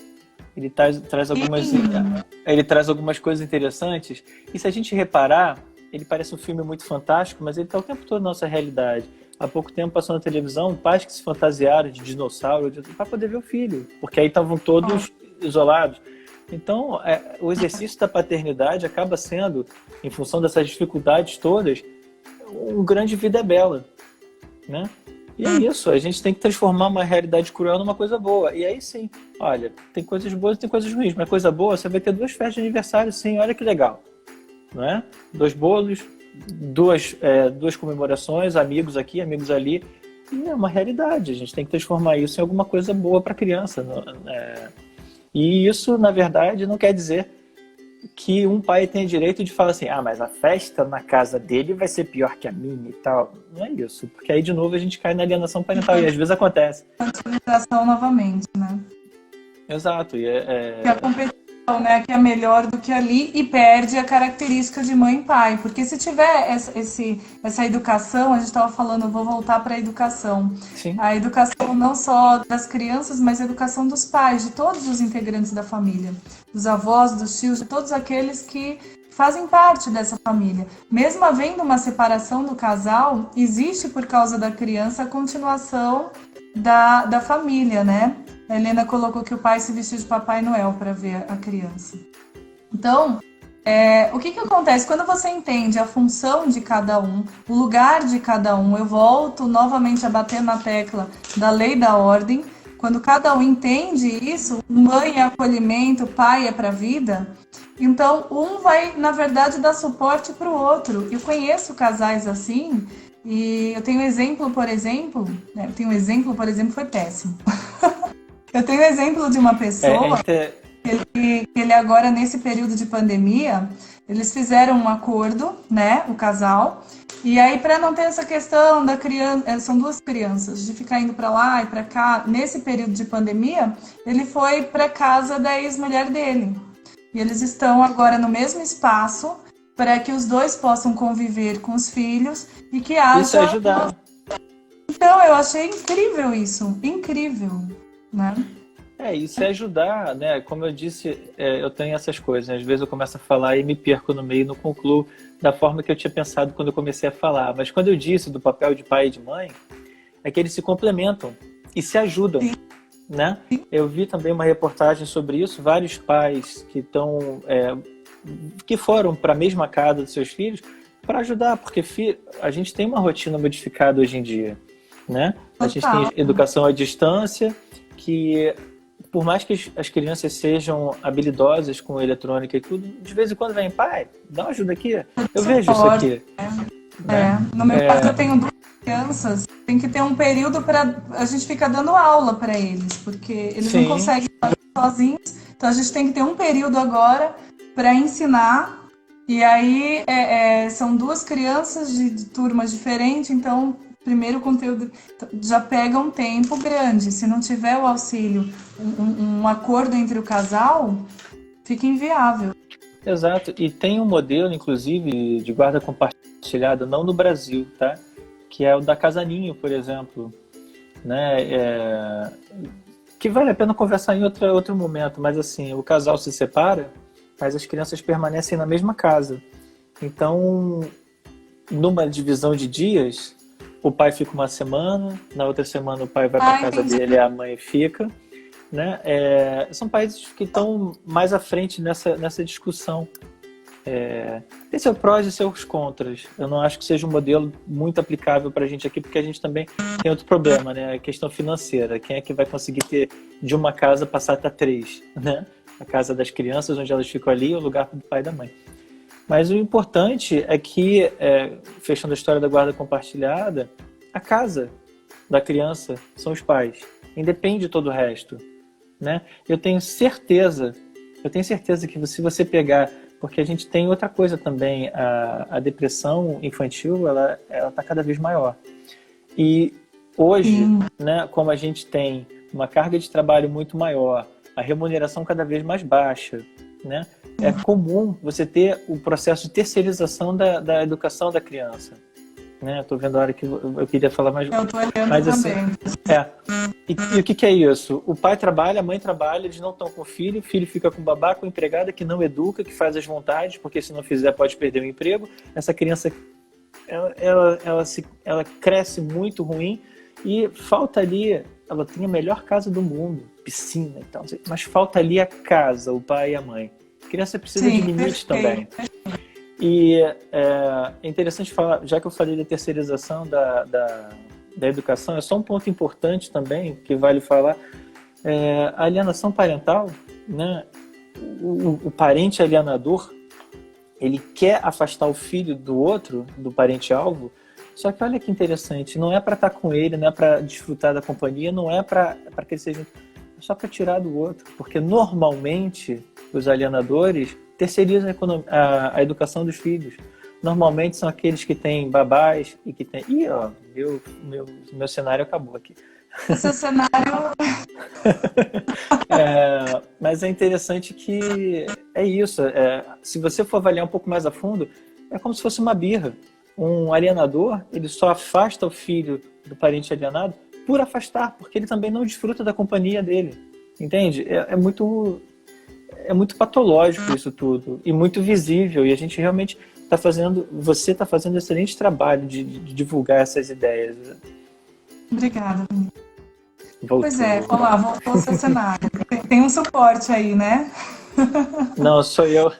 ele traz algumas coisas interessantes. E se a gente reparar, ele parece um filme muito fantástico, mas ele está o tempo todo na nossa realidade. há pouco tempo passou na televisão pais que se fantasiaram de dinossauro para poder ver o filho, porque aí estavam todos isolados. Então, o exercício da paternidade acaba sendo, em função dessas dificuldades todas, um grande vida é bela, né? E é isso, a gente tem que transformar uma realidade cruel numa coisa boa. E aí sim, olha, tem coisas boas e tem coisas ruins, mas coisa boa, você vai ter 2 festas de aniversário, sim, olha que legal, não é? 2 bolos, duas comemorações, amigos aqui, amigos ali, e é uma realidade, a gente tem que transformar isso em alguma coisa boa para a criança. E isso, na verdade, não quer dizer que um pai tem direito de falar assim, mas a festa na casa dele vai ser pior que a minha e tal. Não é isso, porque aí de novo a gente cai na alienação parental, e às vezes acontece. Utilização novamente, né? Exato. Que a competição, né, que é melhor do que ali e perde a característica de mãe e pai. Porque se tiver essa educação, a gente estava falando, eu vou voltar para a educação. Sim. A educação não só das crianças, mas a educação dos pais, de todos os integrantes da família. Dos avós, dos tios, de todos aqueles que fazem parte dessa família. Mesmo havendo uma separação do casal, existe por causa da criança a continuação da família, né? A Helena colocou que o pai se vestiu de Papai Noel para ver a criança. Então, o que acontece? Quando você entende a função de cada um, o lugar de cada um, eu volto novamente a bater na tecla da lei da ordem. Quando cada um entende isso, mãe é acolhimento, pai é para a vida, então um vai, na verdade, dar suporte para o outro. Eu conheço casais assim, e eu tenho exemplo, por exemplo, foi péssimo. Eu tenho exemplo de uma pessoa que ele agora, nesse período de pandemia, eles fizeram um acordo, né, o casal, e aí para não ter essa questão da criança, são 2 crianças, de ficar indo para lá e para cá, nesse período de pandemia, ele foi para casa da ex-mulher dele. E eles estão agora no mesmo espaço para que os 2 possam conviver com os filhos e que haja... Isso é ajudar. Então, eu achei incrível isso, incrível, né? Isso é ajudar, né? Como eu disse, eu tenho essas coisas, né? Às vezes eu começo a falar e me perco no meio, não concluo da forma que eu tinha pensado quando eu comecei a falar. Mas quando eu disse do papel de pai e de mãe, é que eles se complementam e se ajudam, né? Eu vi também uma reportagem sobre isso, vários pais que foram para a mesma casa dos seus filhos para ajudar, porque a gente tem uma rotina modificada hoje em dia, né? A gente tem educação à distância, que por mais que as crianças sejam habilidosas com eletrônica e tudo, de vez em quando vem, pai, dá uma ajuda aqui, eu vejo isso aqui. No meu caso eu tenho 2 crianças, tem que ter um período para a gente ficar dando aula para eles, porque eles não conseguem fazer sozinhos, então a gente tem que ter um período agora para ensinar, e aí são 2 crianças de turmas diferentes, então primeiro o conteúdo já pega um tempo grande. Se não tiver o auxílio, um acordo entre o casal, fica inviável. Exato. E tem um modelo, inclusive, de guarda compartilhada, não no Brasil, tá? Que é o da Casaninho, por exemplo. Né? Que vale a pena conversar em outro momento. Mas assim, o casal se separa, mas as crianças permanecem na mesma casa. Então, numa divisão de dias, o pai fica uma semana, na outra semana o pai vai para a casa dele e a mãe fica. Né? São países que estão mais à frente nessa discussão. Tem seus prós e seus contras. Eu não acho que seja um modelo muito aplicável para a gente aqui, porque a gente também tem outro problema, né? A questão financeira. Quem é que vai conseguir ter de uma casa passar até 3? Né? A casa das crianças, onde elas ficam ali, o lugar do pai e da mãe. Mas o importante é que, fechando a história da guarda compartilhada, a casa da criança são os pais. Independe de todo o resto. Né? Eu tenho certeza que se você pegar... Porque a gente tem outra coisa também, a depressão infantil, ela está cada vez maior. E hoje, né, como a gente tem uma carga de trabalho muito maior, a remuneração cada vez mais baixa, né? É comum você ter o processo de terceirização da educação da criança. Né? Estou vendo a hora que eu queria falar mais. Eu estou olhando mas, também. E o que é isso? O pai trabalha, a mãe trabalha, eles não estão com o filho fica com o babá, com a empregada que não educa, que faz as vontades, porque se não fizer pode perder o emprego. Essa criança ela cresce muito ruim e falta ali, ela tem a melhor casa do mundo, piscina e tal, mas falta ali a casa, o pai e a mãe. A criança precisa de limites também. E é interessante falar, já que eu falei da terceirização da educação, é só um ponto importante também que vale falar, a alienação parental, né? O parente alienador, ele quer afastar o filho do outro, do parente-alvo, só que olha que interessante, não é para estar com ele, não é para desfrutar da companhia, não é para que ele seja, é só para tirar do outro, porque normalmente os alienadores terceirizam a educação dos filhos. Normalmente são aqueles que têm babás e que têm... Ih, ó, meu cenário acabou aqui. O seu cenário... Mas é interessante que é isso. Se você for avaliar um pouco mais a fundo, é como se fosse uma birra. Um alienador, ele só afasta o filho do parente alienado por afastar, porque ele também não desfruta da companhia dele. Entende? É muito patológico isso tudo e muito visível. E a gente realmente você está fazendo um excelente trabalho de divulgar essas ideias. Obrigada. Voltou. Pois é, vamos lá, voltou o seu cenário. Tem um suporte aí, né? Não, sou eu.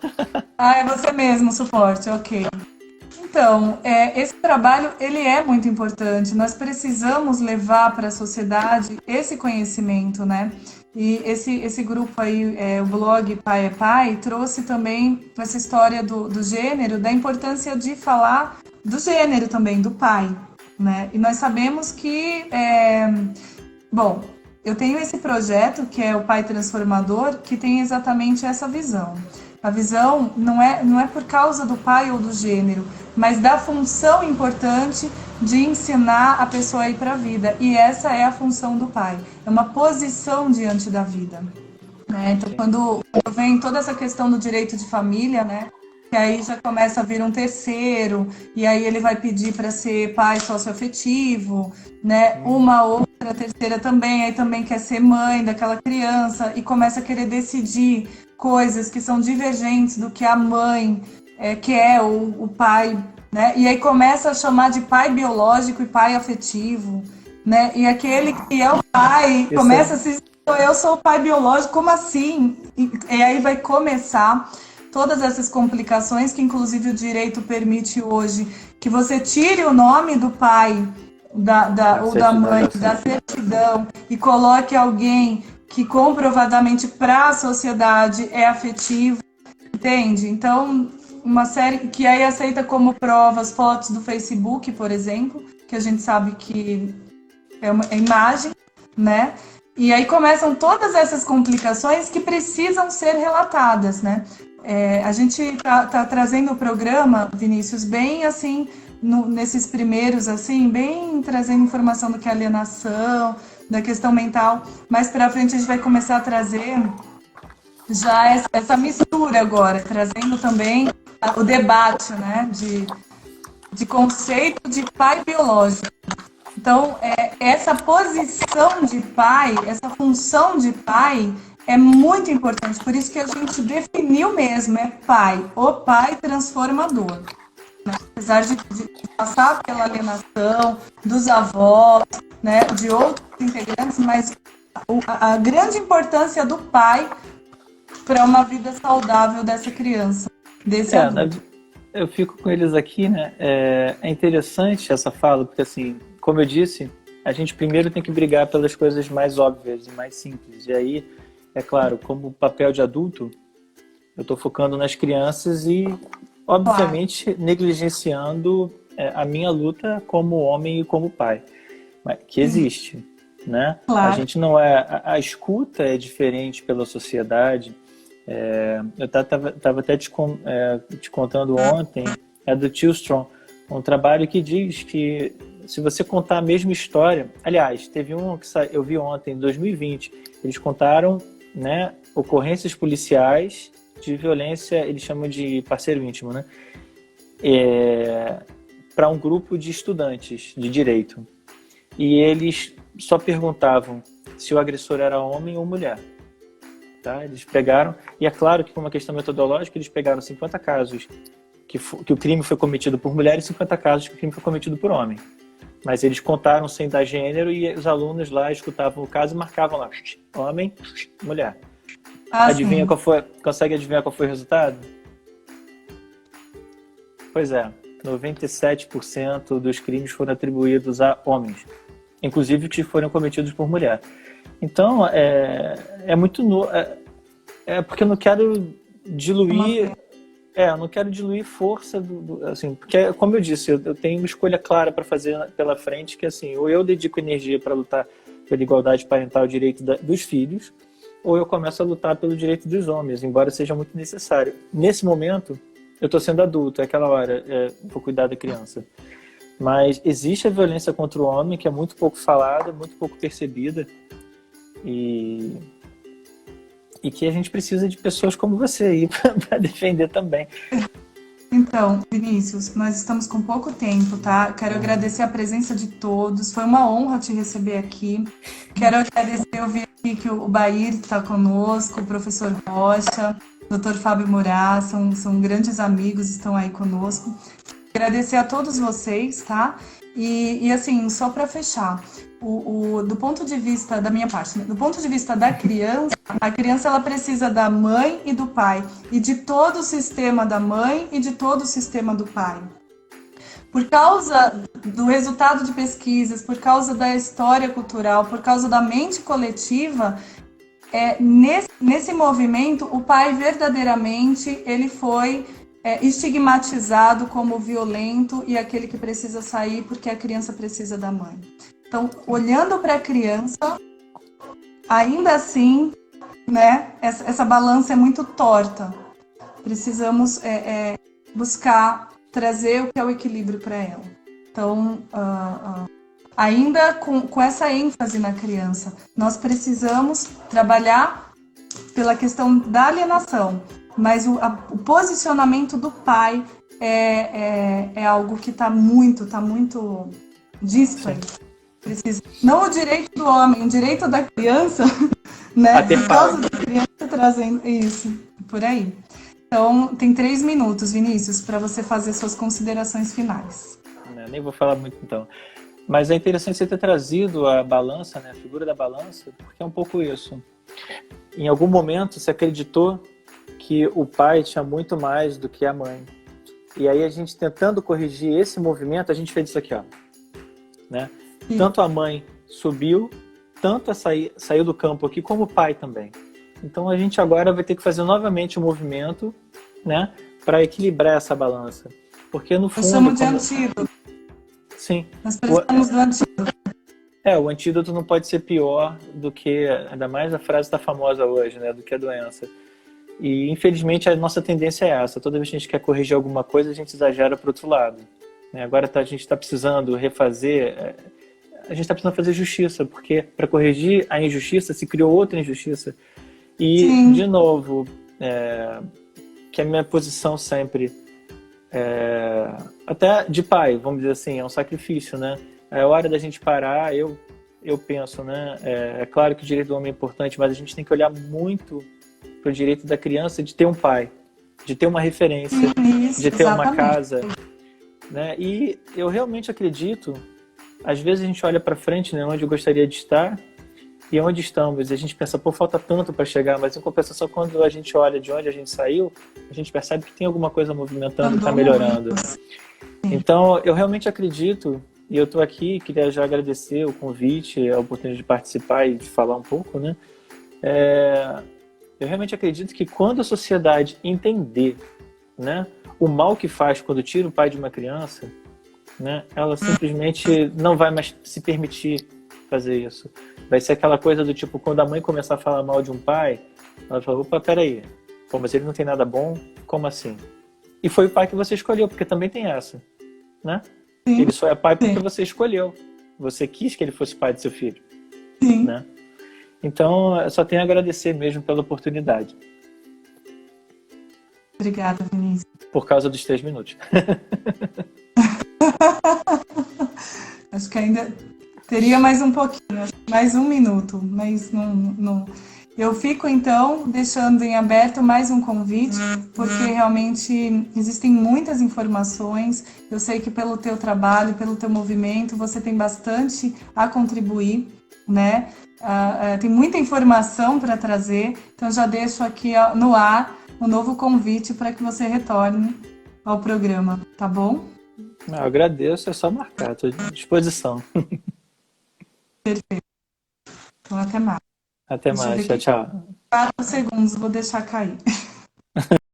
Ah, é você mesmo o suporte, ok. Então, esse trabalho, ele é muito importante. Nós precisamos levar para a sociedade esse conhecimento, né? E esse grupo aí, o blog Pai é Pai, trouxe também essa história do gênero, da importância de falar do gênero também, do pai, né? E nós sabemos que... Bom, eu tenho esse projeto, que é o Pai Transformador, que tem exatamente essa visão. A visão não é por causa do pai ou do gênero, mas da função importante de ensinar a pessoa a ir para a vida. E essa é a função do pai. É uma posição diante da vida. Né? Então, quando vem toda essa questão do direito de família, né? Que aí já começa a vir um terceiro, e aí ele vai pedir para ser pai socioafetivo, né? Uma outra terceira também, aí também quer ser mãe daquela criança, e começa a querer decidir coisas que são divergentes do que a mãe quer, o pai, né? E aí começa a chamar de pai biológico e pai afetivo, né? E aquele que é o pai começa a se dizer, eu sou o pai biológico, como assim? E aí vai começar todas essas complicações que inclusive o direito permite hoje, que você tire o nome do pai ou da mãe, da certidão, e coloque alguém que comprovadamente para a sociedade é afetivo, entende? Então, uma série que aí aceita como provas fotos do Facebook, por exemplo, que a gente sabe que é uma imagem, né? E aí começam todas essas complicações que precisam ser relatadas, né? A gente tá trazendo o programa, Vinícius, bem assim, nesses primeiros, assim, bem trazendo informação do que é alienação, da questão mental. Mais para frente a gente vai começar a trazer já essa mistura agora, trazendo também o debate, né, de conceito de pai biológico. Então, essa posição de pai, essa função de pai é muito importante. Por isso que a gente definiu mesmo, pai, o pai transformador. Né? Apesar de passar pela alienação dos avós, né, de outros integrantes, mas a grande importância do pai para uma vida saudável dessa criança, desse adulto. Eu fico com eles aqui, né? É interessante essa fala, porque assim, como eu disse, a gente primeiro tem que brigar pelas coisas mais óbvias e mais simples. E aí, é claro, como papel de adulto, eu estou focando nas crianças e, obviamente, negligenciando a minha luta como homem e como pai, que existe, né? Claro. A gente não é... A escuta é diferente pela sociedade. Eu estava até te contando ontem, do Tillstrom, um trabalho que diz que se você contar a mesma história... Aliás, teve um que eu vi ontem, em 2020, eles contaram, né, ocorrências policiais de violência, eles chamam de parceiro íntimo, né? Para um grupo de estudantes de direito. E eles só perguntavam se o agressor era homem ou mulher. Tá? Eles pegaram, e é claro que por uma questão metodológica, eles pegaram 50 casos que o crime foi cometido por mulher e 50 casos que o crime foi cometido por homem. Mas eles contaram sem dar gênero e os alunos lá escutavam o caso e marcavam lá, homem, mulher. Adivinha qual foi? Consegue adivinhar qual foi o resultado? Pois é, 97% dos crimes foram atribuídos a homens, inclusive que foram cometidos por mulher. Então, é muito... porque eu não quero diluir... eu não quero diluir força assim, porque, como eu disse, eu tenho uma escolha clara para fazer pela frente, que assim, ou eu dedico energia para lutar pela igualdade parental, o direito dos filhos, ou eu começo a lutar pelo direito dos homens, embora seja muito necessário. Nesse momento, eu estou sendo adulto, é aquela hora, vou cuidar da criança. Mas existe a violência contra o homem, que é muito pouco falada, muito pouco percebida, e que a gente precisa de pessoas como você aí para defender também. Então, Vinícius, nós estamos com pouco tempo, tá? Quero agradecer a presença de todos. Foi uma honra te receber aqui. Quero agradecer, eu vi aqui que o Bair está conosco, o professor Rocha, o Dr. Fábio Moraes, são grandes amigos, estão aí conosco. Agradecer a todos vocês, tá? E assim, só para fechar, do ponto de vista da minha parte, né? Do ponto de vista da criança, a criança ela precisa da mãe e do pai, e de todo o sistema da mãe e de todo o sistema do pai. Por causa do resultado de pesquisas, por causa da história cultural, por causa da mente coletiva, nesse movimento, o pai verdadeiramente ele foi estigmatizado como violento e aquele que precisa sair porque a criança precisa da mãe. Então, olhando para a criança, ainda assim, né, essa balança é muito torta. Precisamos buscar trazer o que é o equilíbrio para ela. Então, ainda com essa ênfase na criança, nós precisamos trabalhar pela questão da alienação, mas o posicionamento do pai é algo que está muito disparo. Não o direito do homem, o direito da criança, né? Por causa da criança trazendo isso, por aí. Então, tem 3 minutos, Vinícius, para você fazer suas considerações finais. Nem vou falar muito, então. Mas é interessante você ter trazido a balança, né? A figura da balança, porque é um pouco isso. Em algum momento, você acreditou que o pai tinha muito mais do que a mãe. E aí, a gente tentando corrigir esse movimento, a gente fez isso aqui, ó. Né? Tanto a mãe subiu, tanto saiu do campo aqui, como o pai também. Então a gente agora vai ter que fazer novamente o movimento, né, para equilibrar essa balança. Porque no fundo... Eu chamo de antídoto. Sim. Nós precisamos do antídoto. O antídoto não pode ser pior do que, ainda mais a frase está famosa hoje, né, do que a doença. E infelizmente a nossa tendência é essa. Toda vez que a gente quer corrigir alguma coisa, a gente exagera para o outro lado. Agora a gente está precisando refazer... A gente está precisando fazer justiça, porque para corrigir a injustiça se criou outra injustiça. E, sim, de novo, que a minha posição sempre, até de pai, vamos dizer assim, é um sacrifício, né? É hora da gente parar, eu penso, né? É claro que o direito do homem é importante, mas a gente tem que olhar muito para o direito da criança de ter um pai, de ter uma referência, de ter uma casa, né? E eu realmente acredito... Às vezes a gente olha para frente, né, onde eu gostaria de estar e onde estamos. E a gente pensa, falta tanto para chegar. Mas em compensação, quando a gente olha de onde a gente saiu, a gente percebe que tem alguma coisa movimentando, está melhorando. Então, eu realmente acredito, e eu estou aqui, queria já agradecer o convite, a oportunidade de participar e de falar um pouco, né? Eu realmente acredito que quando a sociedade entender, né, o mal que faz quando tira o pai de uma criança, né, ela simplesmente não vai mais se permitir fazer isso. Vai ser aquela coisa do tipo, quando a mãe começar a falar mal de um pai, ela fala, opa, peraí, mas ele não tem nada bom? Como assim? E foi o pai que você escolheu, porque também tem essa, né? Sim. Ele só é pai porque você escolheu. Você quis que ele fosse pai do seu filho. Sim. Né? Então, eu só tenho a agradecer mesmo pela oportunidade. Obrigada, Vinícius. Por causa dos 3 minutos. Acho que ainda teria mais um pouquinho, mais 1 minuto, mas não. Eu fico, então, deixando em aberto mais um convite, porque realmente existem muitas informações. Eu sei que pelo teu trabalho, pelo teu movimento, você tem bastante a contribuir, né? Tem muita informação para trazer, então já deixo aqui no ar um novo convite para que você retorne ao programa, tá bom? Eu agradeço, é só marcar, estou à disposição. Perfeito. Então, até mais. Até Deixa eu ver mais, tchau, aqui. tchau. 4 segundos, vou deixar cair.